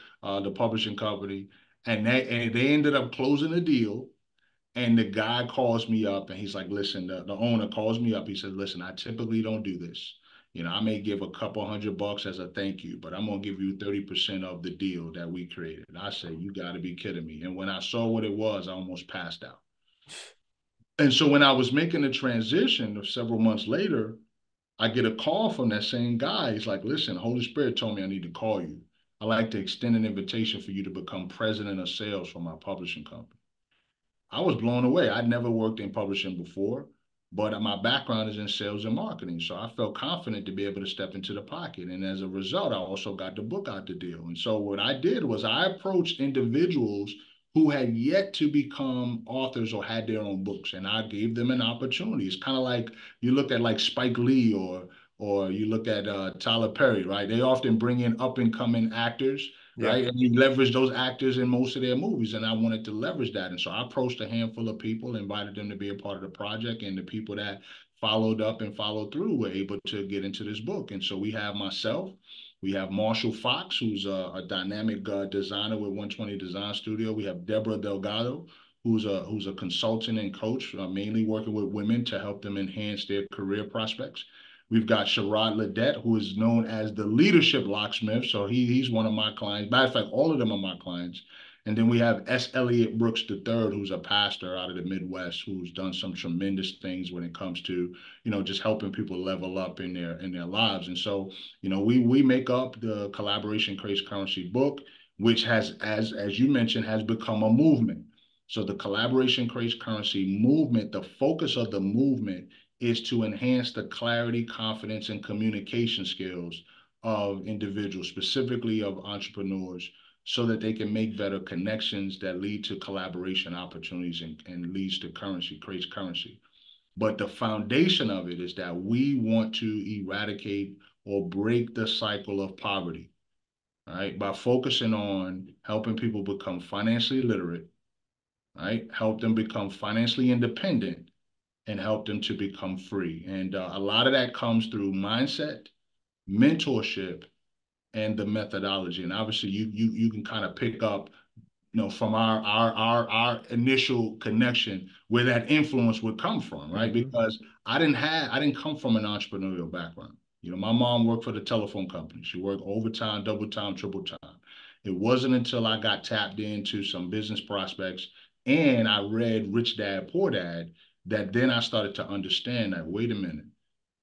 S2: the publishing company, and they ended up closing a deal. And the guy calls me up and he's like, listen, the owner calls me up. He says, listen, I typically don't do this. I may give a couple $100 as a thank you, but I'm gonna give you 30% of the deal that we created. And I say, you gotta be kidding me. And when I saw what it was, I almost passed out. And so when I was making the transition of several months later, I get a call from that same guy. He's like, listen, Holy Spirit told me I need to call you. I'd like to extend an invitation for you to become president of sales for my publishing company. I was blown away. I'd never worked in publishing before, but my background is in sales and marketing. So I felt confident to be able to step into the pocket. And as a result, I also got the book out the deal. And so what I did was I approached individuals who had yet to become authors or had their own books, and I gave them an opportunity. It's kind of like you look at like Spike Lee or you look at Tyler Perry, right? They often bring in up and coming actors,
S1: Yeah.
S2: right? And you leverage those actors in most of their movies. And I wanted to leverage that. And so I approached a handful of people, invited them to be a part of the project. And the people that followed up and followed through were able to get into this book. And so we have myself, we have Marshall Fox, who's a dynamic designer with 120 Design Studio. We have Deborah Delgado, who's a consultant and coach, mainly working with women to help them enhance their career prospects. We've got Sherrod Ledet, who is known as the leadership locksmith. So he's one of my clients. Matter of fact, all of them are my clients. And then we have S. Elliott Brooks III, who's a pastor out of the Midwest, who's done some tremendous things when it comes to, just helping people level up in their lives. And so, we make up the Collaboration Creates Currency book, which has, as you mentioned, has become a movement. So the Collaboration Creates Currency movement, the focus of the movement is to enhance the clarity, confidence, and communication skills of individuals, specifically of entrepreneurs, so that they can make better connections that lead to collaboration opportunities and leads to currency, creates currency. But the foundation of it is that we want to eradicate or break the cycle of poverty, right? By focusing on helping people become financially literate, right? Help them become financially independent and help them to become free. And a lot of that comes through mindset, mentorship, and the methodology. And obviously, you can kind of pick up, from our initial connection where that influence would come from, right?
S1: Mm-hmm.
S2: Because I didn't come from an entrepreneurial background. My mom worked for the telephone company. She worked overtime, double time, triple time. It wasn't until I got tapped into some business prospects and I read Rich Dad Poor Dad that then I started to understand that, wait a minute,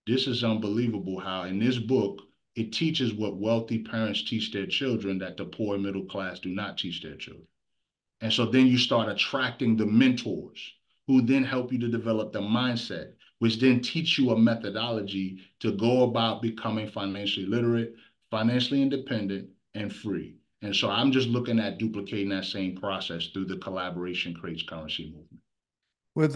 S2: this is unbelievable how in this book it teaches what wealthy parents teach their children that the poor and middle class do not teach their children. And so then you start attracting the mentors who then help you to develop the mindset, which then teach you a methodology to go about becoming financially literate, financially independent, and free. And so I'm just looking at duplicating that same process through the Collaboration Creates Currency movement.
S1: With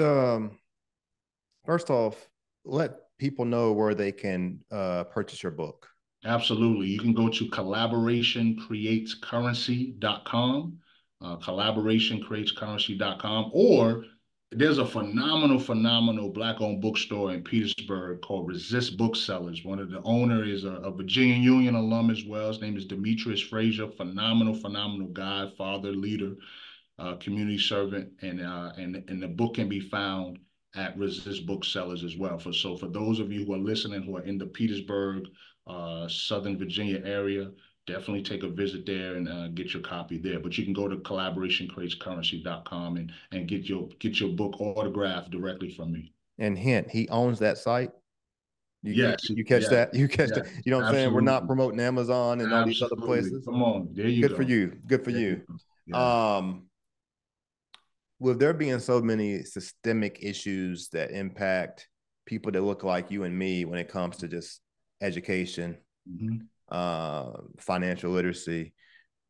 S1: first off, let people know where they can purchase your book.
S2: Absolutely. You can go to collaborationcreatescurrency.com, collaborationcreatescurrency.com, or there's a phenomenal Black-owned bookstore in Petersburg called Resist Booksellers. One of the owner is a Virginia Union alum as well. His name is Demetrius Frazier. Phenomenal guy, father, leader, community servant, and the book can be found at Resist Booksellers as well. So for those of you who are listening who are in the Petersburg, Southern Virginia area, definitely take a visit there and get your copy there. But you can go to collaborationcreatescurrency.com and get your book autographed directly from me.
S1: And hint, he owns that site.
S2: Yes,
S1: You catch
S2: yes,
S1: that? You catch
S2: yes,
S1: that? You know what I'm saying? We're not
S2: absolutely,
S1: promoting Amazon and all these other
S2: absolutely.
S1: places.
S2: Come on, there you
S1: Good for
S2: go.
S1: you. Good for
S2: There you
S1: you.
S2: go. Yeah.
S1: Um, with there being so many systemic issues that impact people that look like you and me when it comes to just education,
S2: Mm-hmm.
S1: financial literacy,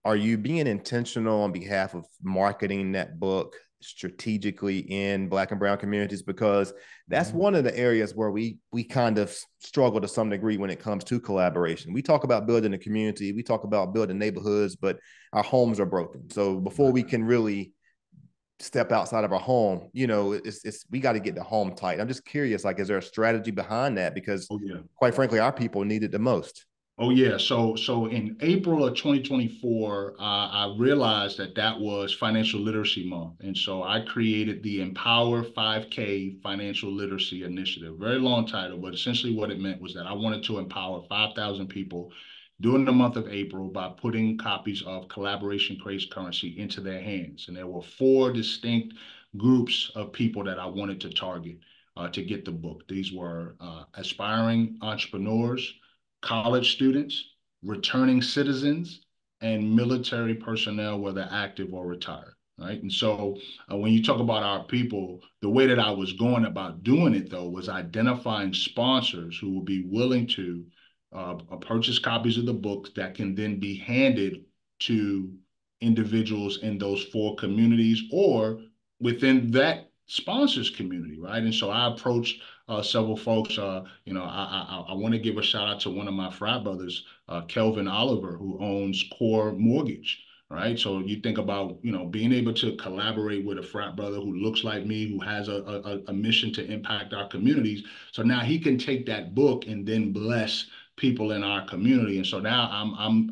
S1: are you being intentional on behalf of marketing that book strategically in Black and brown communities? Because that's
S2: Mm-hmm.
S1: one of the areas where we kind of struggle to some degree when it comes to collaboration. We talk about building a community, we talk about building neighborhoods, but our homes are broken. So before we can really step outside of our home, it's we got to get the home tight. I'm just curious, like, is there a strategy behind that? Because
S2: Oh yeah.
S1: quite frankly, our people need it the most.
S2: Oh yeah. So in April of 2024, I realized that that was Financial Literacy Month, and so I created the Empower 5K Financial Literacy Initiative. Very long title, but essentially what it meant was that I wanted to empower 5,000 people during the month of April by putting copies of Collaboration Creates Currency into their hands. And there were four distinct groups of people that I wanted to target to get the book. These were aspiring entrepreneurs, college students, returning citizens, and military personnel, whether active or retired. Right. And so when you talk about our people, the way that I was going about doing it, though, was identifying sponsors who would be willing to purchase copies of the books that can then be handed to individuals in those four communities or within that sponsors community, right? And so I approached several folks. I want to give a shout out to one of my frat brothers, Kelvin Oliver, who owns Core Mortgage. Right. So you think about, being able to collaborate with a frat brother who looks like me, who has a mission to impact our communities. So now he can take that book and then bless people in our community. And so now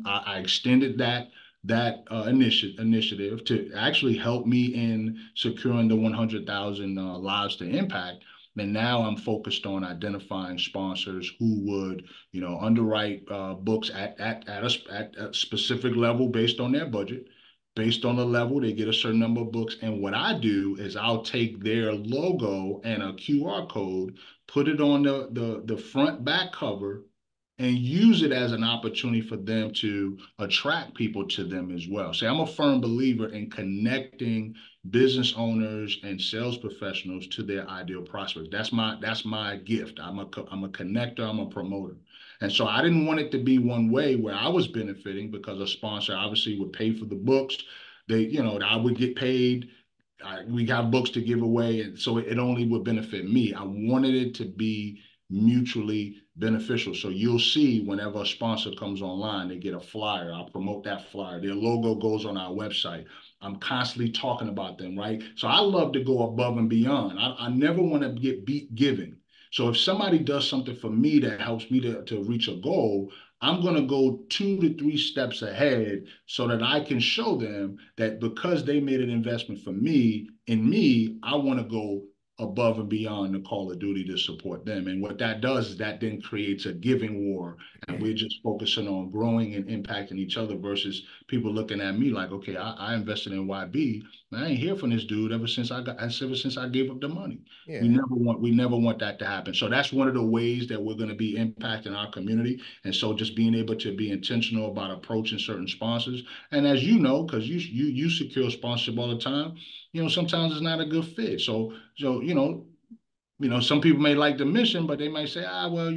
S2: I extended that initiative to actually help me in securing the 100,000 lives to impact. And now I'm focused on identifying sponsors who would, underwrite books at a specific level based on their budget. Based on the level, they get a certain number of books. And what I do is I'll take their logo and a QR code, put it on the front back cover, and use it as an opportunity for them to attract people to them as well. So I'm a firm believer in connecting business owners and sales professionals to their ideal prospects. That's my gift. I'm a connector. I'm a promoter. And so I didn't want it to be one way where I was benefiting because a sponsor obviously would pay for the books. I would get paid. We have books to give away, and so it only would benefit me. I wanted it to be mutually beneficial. So you'll see whenever a sponsor comes online, they get a flyer. I'll promote that flyer. Their logo goes on our website. I'm constantly talking about them, right? So I love to go above and beyond. I never want to get beat giving. So if somebody does something for me that helps me to reach a goal, I'm going to go 2 to 3 steps ahead so that I can show them that because they made an investment for me, in me, I want to go above and beyond the call of duty to support them. And what that does is that then creates a giving war. And we're just focusing on growing and impacting each other versus people looking at me like, okay, I invested in YB. I ain't hear from this dude ever since I gave up the money. We
S1: Yeah.
S2: never want that to happen. So that's one of the ways that we're going to be impacting our community. And so just being able to be intentional about approaching certain sponsors. And as you know, because you secure sponsorship all the time, sometimes it's not a good fit. So some people may like the mission, but they might say, well,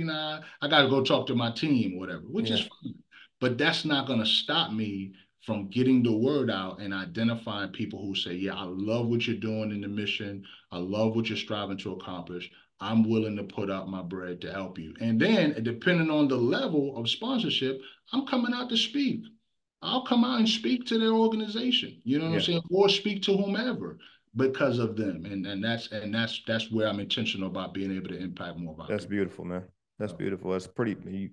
S2: I got to go talk to my team or whatever, which is
S1: Yeah.
S2: fine. But that's not going to stop me from getting the word out and identifying people who say, yeah, I love what you're doing in the mission. I love what you're striving to accomplish. I'm willing to put out my bread to help you. And then, depending on the level of sponsorship, I'm coming out to speak. I'll come out and speak to their organization, you know what I'm
S1: Yeah.
S2: saying, or speak to whomever because of them. And that's where I'm intentional about being able to impact more of our
S1: That's
S2: community.
S1: beautiful, man. That's
S2: So,
S1: beautiful. That's pretty.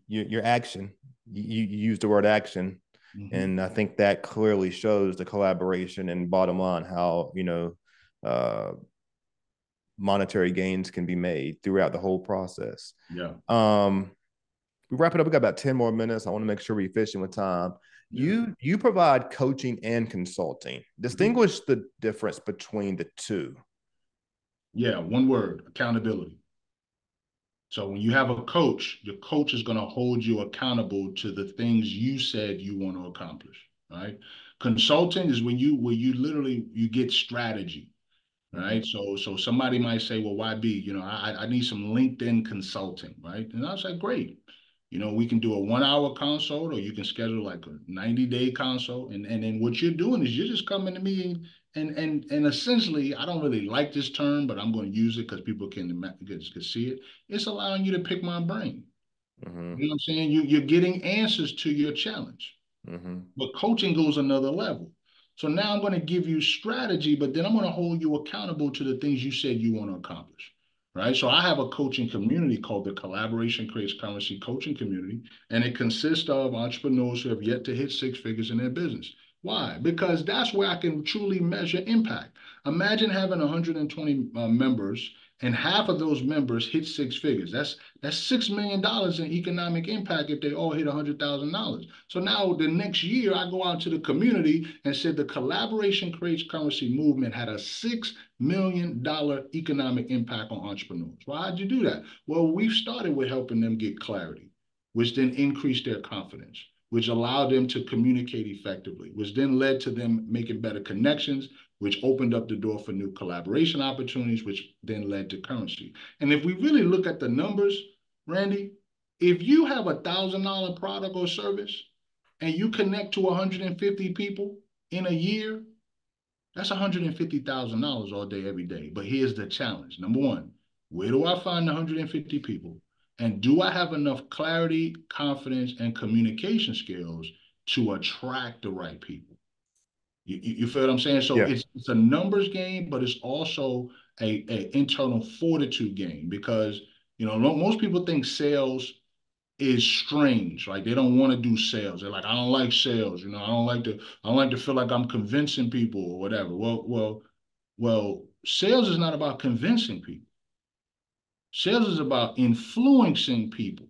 S1: Your action. You use the word action,
S2: mhm.
S1: and I think that clearly shows the collaboration and bottom line how uh, monetary gains can be made throughout the whole process.
S2: Yeah.
S1: Um, we wrap it up. We got about 10 more minutes. I want to make sure we're efficient with time.
S2: Yeah.
S1: You provide coaching and consulting.
S2: Mhm.
S1: Distinguish the difference between the two.
S2: Yeah, one word, accountability. So when you have a coach, your coach is going to hold you accountable to the things you said you want to accomplish, right? Consulting is when you literally you get strategy,
S1: Mm-hmm.
S2: right? So somebody might say, well, YB, I need some LinkedIn consulting, right? And I was like, great. We can do a 1 hour consult, or you can schedule like a 90-day consult. And then what you're doing is you're just coming to me and essentially, I don't really like this term, but I'm going to use it because people can see it. It's allowing you to pick my brain.
S1: Mm-hmm.
S2: You know what I'm saying? You're getting answers to your challenge.
S1: Mm-hmm.
S2: But coaching goes another level. So now I'm going to give you strategy, but then I'm going to hold you accountable to the things you said you want to accomplish. Right. So I have a coaching community called the Collaboration Creates Currency Coaching Community, and it consists of entrepreneurs who have yet to hit six figures in their business. Why? Because that's where I can truly measure impact. Imagine having 120 members, and half of those members hit six figures. That's $6 million in economic impact if they all hit $100,000. So now the next year, I go out to the community and said the Collaboration Creates Currency movement had a $6 million economic impact on entrepreneurs. Why did you do that? Well, we've started with helping them get clarity, which then increased their confidence, which allowed them to communicate effectively, which then led to them making better connections, which opened up the door for new collaboration opportunities, which then led to currency. And if we really look at the numbers, Randy, if you have $1,000 product or service and you connect to 150 people in a year, that's $150,000 all day, every day. But here's the challenge. Number one, where do I find the 150 people? And do I have enough clarity, confidence, and communication skills to attract the right people? You feel what I'm saying? So
S1: Yeah.
S2: it's a numbers game, but it's also a internal fortitude game because most people think sales is strange. Like they don't want to do sales. They're like, I don't like sales. I don't like to feel like I'm convincing people or whatever. Well, sales is not about convincing people. Sales is about influencing people.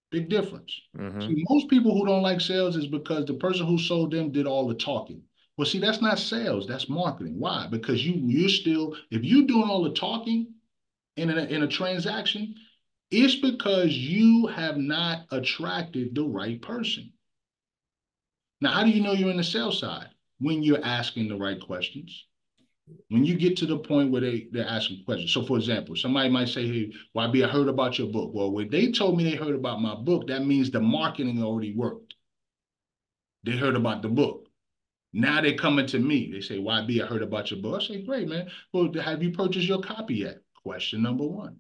S2: Big difference.
S1: Mm-hmm.
S2: See, most people who don't like sales is because the person who sold them did all the talking. Well, see, that's not sales, that's marketing. Why? Because you're still, if you're doing all the talking in a transaction, it's because you have not attracted the right person. Now, how do you know you're in the sales side? When you're asking the right questions. When you get to the point where they're asking questions. So, for example, somebody might say, hey, YB, I heard about your book. Well, when they told me they heard about my book, that means the marketing already worked. They heard about the book. Now they're coming to me. They say, YB, I heard about your book. I say, great, man. Well, have you purchased your copy yet? Question number one.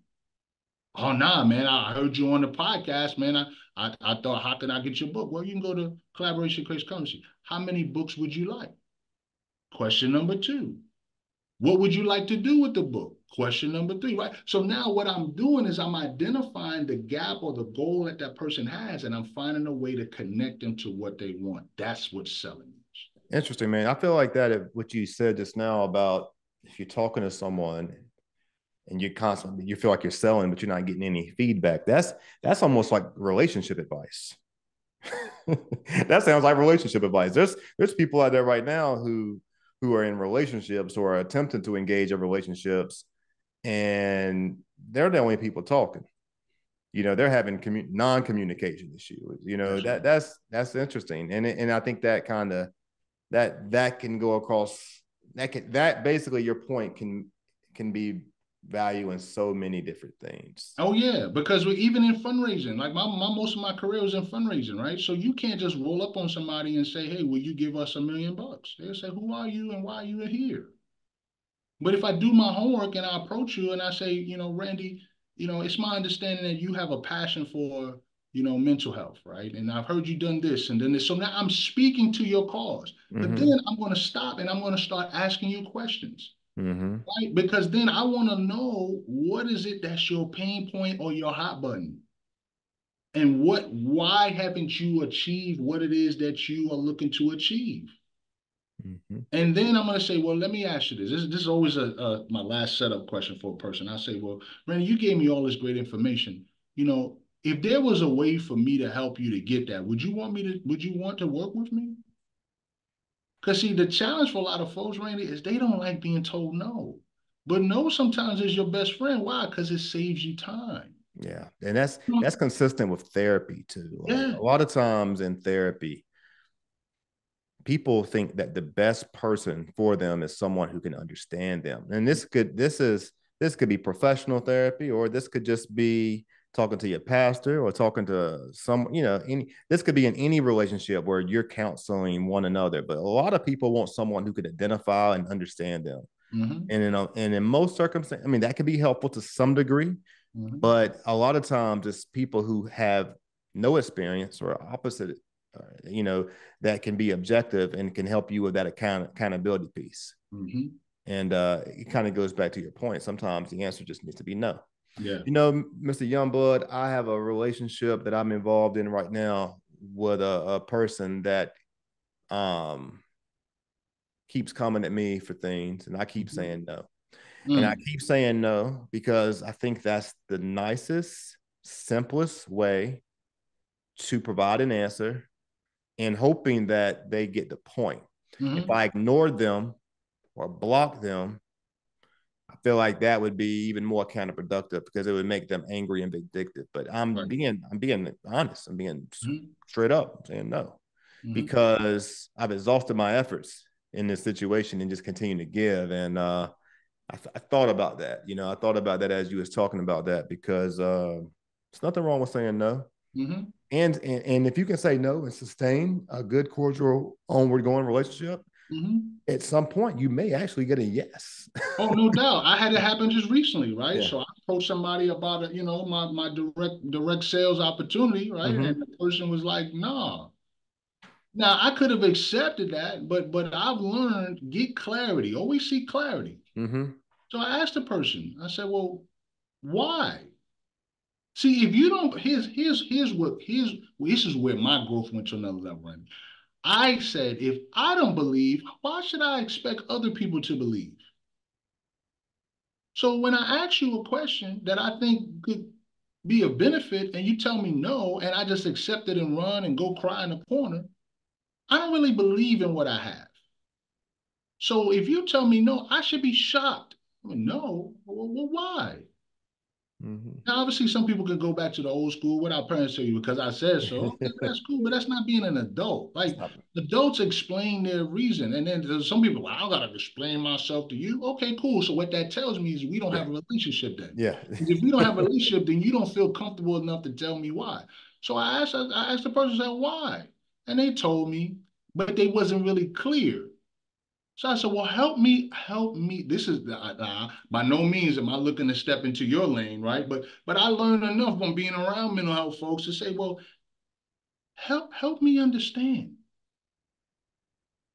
S2: Oh, nah, man, I heard you on the podcast, man. I thought, how can I get your book? Well, you can go to Collaboration Creates Currency. How many books would you like? Question number two. What would you like to do with the book? Question number three, right? So now what I'm doing is I'm identifying the gap or the goal that that person has, and I'm finding a way to connect them to what they want. That's what selling is.
S1: Interesting, man. I feel like that what you said just now about if you're talking to someone and you feel like you're selling, but you're not getting any feedback. That's almost like relationship advice. That sounds like relationship advice. There's people out there right now who are in relationships or are attempting to engage in relationships, and they're the only people talking. They're having non-communication issues.
S2: Absolutely.
S1: That's interesting, and I think that kind of that can go across that basically your point can be value in so many different things.
S2: Oh yeah, because we even in fundraising, like my most of my career was in fundraising, right? So you can't just roll up on somebody and say, "Hey, will you give us $1 million?" They'll say, "Who are you and why are you here?" But if I do my homework and I approach you and I say, Randy, it's my understanding that you have a passion for, mental health, right? And I've heard you done this and then this. So now I'm speaking to your cause. But then
S1: Mm-hmm.
S2: I'm going to stop and I'm going to start asking you questions,
S1: Mm-hmm.
S2: right? Because then I want to know what is it that's your pain point or your hot button? And why haven't you achieved what it is that you are looking to achieve?
S1: Mm-hmm.
S2: And then I'm going to say, well, let me ask you this. This is always my last setup question for a person. I say, well, Randy, you gave me all this great information. You know, If there was a way for me to help you to get that, would you want to work with me? Because see, the challenge for a lot of folks, Randy, is they don't like being told no. But no sometimes is your best friend. Why? Because it saves you time.
S1: Yeah. And that's consistent with therapy too. Like
S2: Yeah.
S1: a lot of times in therapy, people think that the best person for them is someone who can understand them. And this could be professional therapy, or this could just be talking to your pastor or talking to some, this could be in any relationship where you're counseling one another. But a lot of people want someone who could identify and understand them.
S2: Mm-hmm.
S1: And in most circumstances, I mean, that can be helpful to some degree,
S2: Mm-hmm.
S1: but a lot of times it's people who have no experience or opposite, you know, that can be objective and can help you with that accountability piece.
S2: Mm-hmm.
S1: And it kind of goes back to your point. Sometimes the answer just needs to be no.
S2: Yeah.
S1: Mr. Youngblood, I have a relationship that I'm involved in right now with a person that um, keeps coming at me for things, and I keep
S2: Mm-hmm.
S1: saying no. And I
S2: Mm.
S1: keep saying no because I think that's the nicest, simplest way to provide an answer and hoping that they get the point. If
S2: Mm-hmm.
S1: I ignore them or block them, I feel like that would be even more counterproductive because it would make them angry and vindictive. But
S2: Right.
S1: I'm being honest. I'm being
S2: Mm-hmm.
S1: straight up. I'm saying no
S2: Mm-hmm.
S1: because I've exhausted my efforts in this situation and just continue to give. And I thought about that. I thought about that as you was talking about that because there's nothing wrong with saying no.
S2: Mm-hmm.
S1: And if you can say no and sustain a good, cordial, onward going relationship,
S2: Mm-hmm.
S1: at some point you may actually get a yes.
S2: Oh, no doubt. I had it happen just recently, right?
S1: Yeah.
S2: So I approached somebody about it, my direct sales opportunity, right?
S1: Mm-hmm.
S2: And the person was like, "Nah." Now I could have accepted that, but I've learned get clarity. Always seek clarity.
S1: Mm-hmm.
S2: So I asked the person. I said, "Well, why?" See, if you don't, here's this is where my growth went to another level. Right? I said, if I don't believe, why should I expect other people to believe? So when I ask you a question that I think could be a benefit and you tell me no, and I just accept it and run and go cry in a corner, I don't really believe in what I have. So if you tell me no, I should be shocked. I mean, no, well, why?
S1: Mm-hmm.
S2: Now, obviously, some people can go back to the old school. What our parents tell you because I said so. Okay, that's cool, but that's not being an adult. Like
S1: Stop
S2: adults explain their reason, and then there's some people. Well, I don't gotta explain myself to you. Okay, cool. So what that tells me is we don't
S1: it.
S2: have a relationship then.
S1: Yeah.
S2: Because if we don't have a relationship, then you don't feel comfortable enough to tell me why. So I asked the person, said why, and they told me, but they wasn't really clear. So I said, well, help me. This is by no means am I looking to step into your lane, right? But I learned enough from being around mental health folks to say, well, help me understand.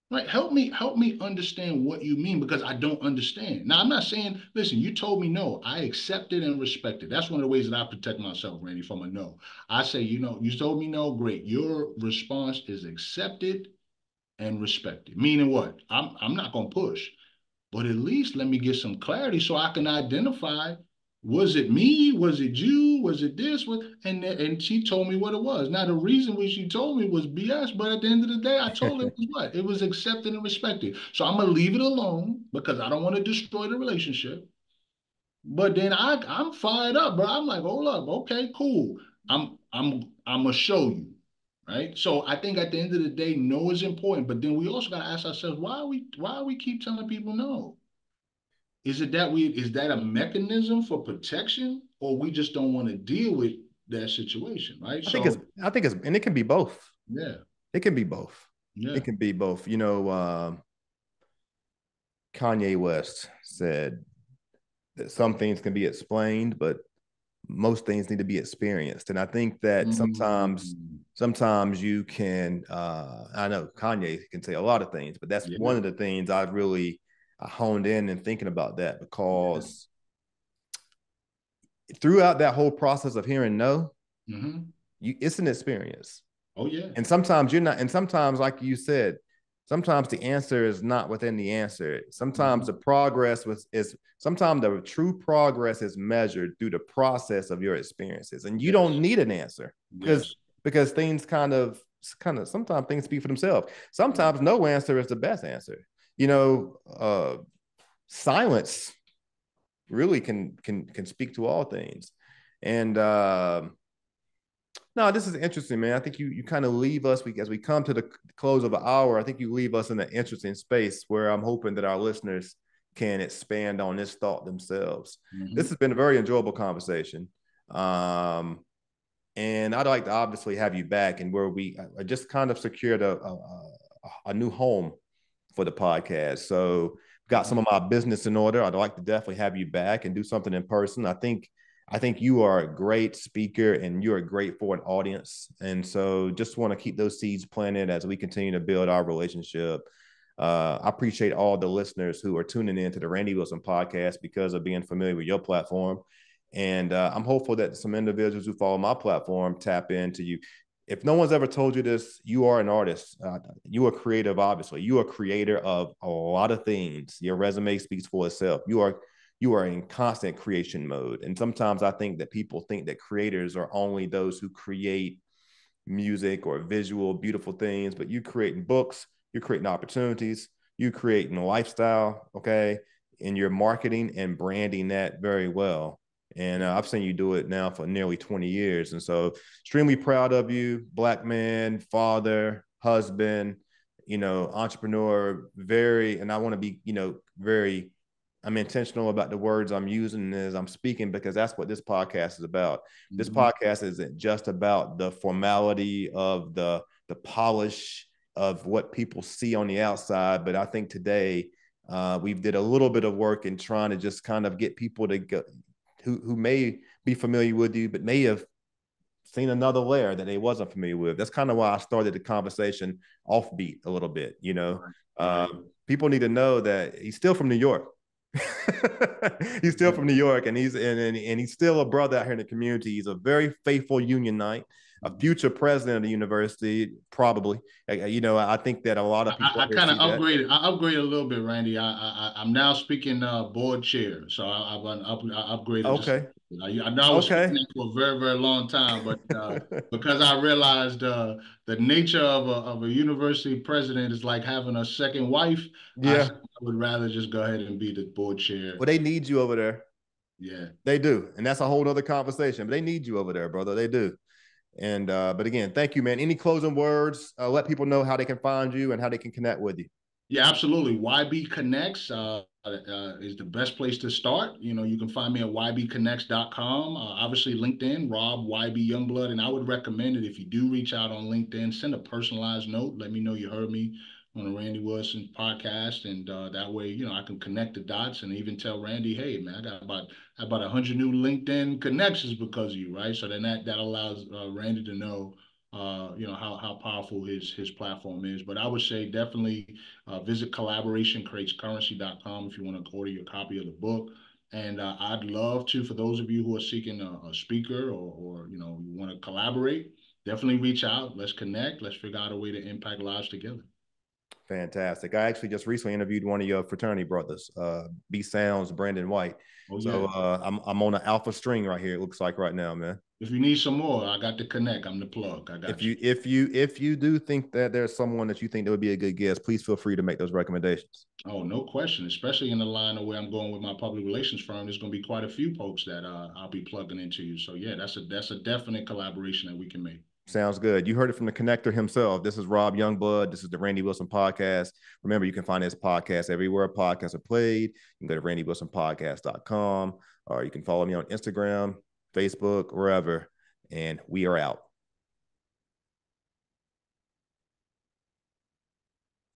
S2: Right? Help me understand what you mean because I don't understand. Now, I'm not saying, listen, you told me no. I accept it and respect it. That's one of the ways that I protect myself, Randy, from a no. I say, you told me no, great. Your response is accepted and respected. Meaning what? I'm not gonna push. But at least let me get some clarity so I can identify, was it me? Was it you? Was it this? And she told me what it was. Now the reason which she told me was BS, but at the end of the day, I told her it was what? It was accepted and respected. So I'm gonna leave it alone because I don't want to destroy the relationship. But then I'm fired up, bro. I'm like, hold up, okay, cool. I'm gonna show you. Right. So I think at the end of the day, no is important. But then we also gotta ask ourselves, why we keep telling people no? Is that a mechanism for protection, or we just don't want to deal with that situation, right? So
S1: I think it's, and it can be both.
S2: yeah,
S1: It can be both.
S2: yeah.
S1: It can be both. Kanye West said that some things can be explained, but most things need to be experienced. And I think that
S2: Mm,
S1: sometimes you can, I know Kanye can say a lot of things, but that's one
S2: yeah,
S1: of the things I've really honed in and thinking about that
S2: yeah.
S1: because throughout that whole process of hearing no,
S2: Hmm.
S1: it's an experience.
S2: Oh yeah.
S1: And sometimes you're not, and sometimes, like you said, sometimes the answer is not within the answer. Sometimes the progress sometimes the true progress is measured through the process of your experiences. And you don't need an answer because things kind of sometimes things speak for themselves. Sometimes no answer is the best answer. Silence really can speak to all things. And no, this is interesting, man. I think you kind of leave us as we come to the close of an hour. I think you leave us in an interesting space where I'm hoping that our listeners can expand on this thought themselves. This has been a very enjoyable conversation. And I'd like to obviously have you back, and where I just kind of secured a new home for the podcast. So got some of my business in order. I'd like to definitely have you back and do something in person. I think you are a great speaker and you're great for an audience. And so just want to keep those seeds planted as we continue to build our relationship. I appreciate all the listeners who are tuning in to the Randy Wilson podcast because of being familiar with your platform. And I'm hopeful that some individuals who follow my platform tap into you. If no one's ever told you this, you are an artist. You are creative, obviously. You are a creator of a lot of things. Your resume speaks for itself. You are in constant creation mode. And sometimes I think that people think that creators are only those who create music or visual, beautiful things, but you're creating books, you're creating opportunities, you're creating a lifestyle, okay? And you're marketing and branding that very well. And I've seen you do it now for nearly 20 years. And so extremely proud of you, Black man, father, husband, entrepreneur, and I want to be, I'm intentional about the words I'm using as I'm speaking, because that's what this podcast is about. This podcast isn't just about the formality of the polish of what people see on the outside, but I think today we've did a little bit of work in trying to just kind of get people to go, who may be familiar with you, but may have seen another layer that they wasn't familiar with. That's kind of why I started the conversation offbeat a little bit. People need to know that he's still from New York. He's still from New York, and he's still a brother out here in the community. He's a very faithful Unionite, a future president of the university, probably. I think that a lot of people.
S2: I kind of upgraded. I upgraded a little bit, Randy. I'm now speaking board chair, so I upgraded.
S1: Okay.
S2: I know I was speaking for a very, very long time, but because I realized the nature of a university president is like having a second wife.
S1: Yeah.
S2: I would rather just go ahead and be the board chair.
S1: Well, they need you over there.
S2: Yeah,
S1: they do, and that's a whole other conversation. But they need you over there, brother. They do. And but again, thank you, man. Any closing words? Let people know how they can find you and how they can connect with you.
S2: Yeah, absolutely. YB Connects is the best place to start. You can find me at ybconnects.com. Obviously, LinkedIn, Rob YB Youngblood. And I would recommend it if you do reach out on LinkedIn, send a personalized note. Let me know you heard me on the Randy Wilson podcast. And that way, I can connect the dots and even tell Randy, hey, man, I got about 100 new LinkedIn connections because of you, right? So then that allows Randy to know how powerful his platform is. But I would say definitely visit collaborationcreatescurrency.com if you want to order your copy of the book. And I'd love to, for those of you who are seeking a speaker or you want to collaborate, definitely reach out. Let's connect. Let's figure out a way to impact lives together.
S1: Fantastic. I actually just recently interviewed one of your fraternity brothers, B Sounds, Brandon White. Oh, yeah. So I'm on an alpha string right here. It looks like right now, man.
S2: If you need some more, I got the connect. I'm the plug. I got you.
S1: If you do think that there's someone that you think that would be a good guest, please feel free to make those recommendations.
S2: Oh, no question. Especially in the line of where I'm going with my public relations firm, there's going to be quite a few folks that I'll be plugging into you. So yeah, that's a definite collaboration that we can make.
S1: Sounds good. You heard it from the connector himself. This is Rob Youngblood. This is the Randy Wilson podcast. Remember, you can find this podcast everywhere podcasts are played. You can go to randywilsonpodcast.com, or you can follow me on Instagram, Facebook, wherever. And we are out.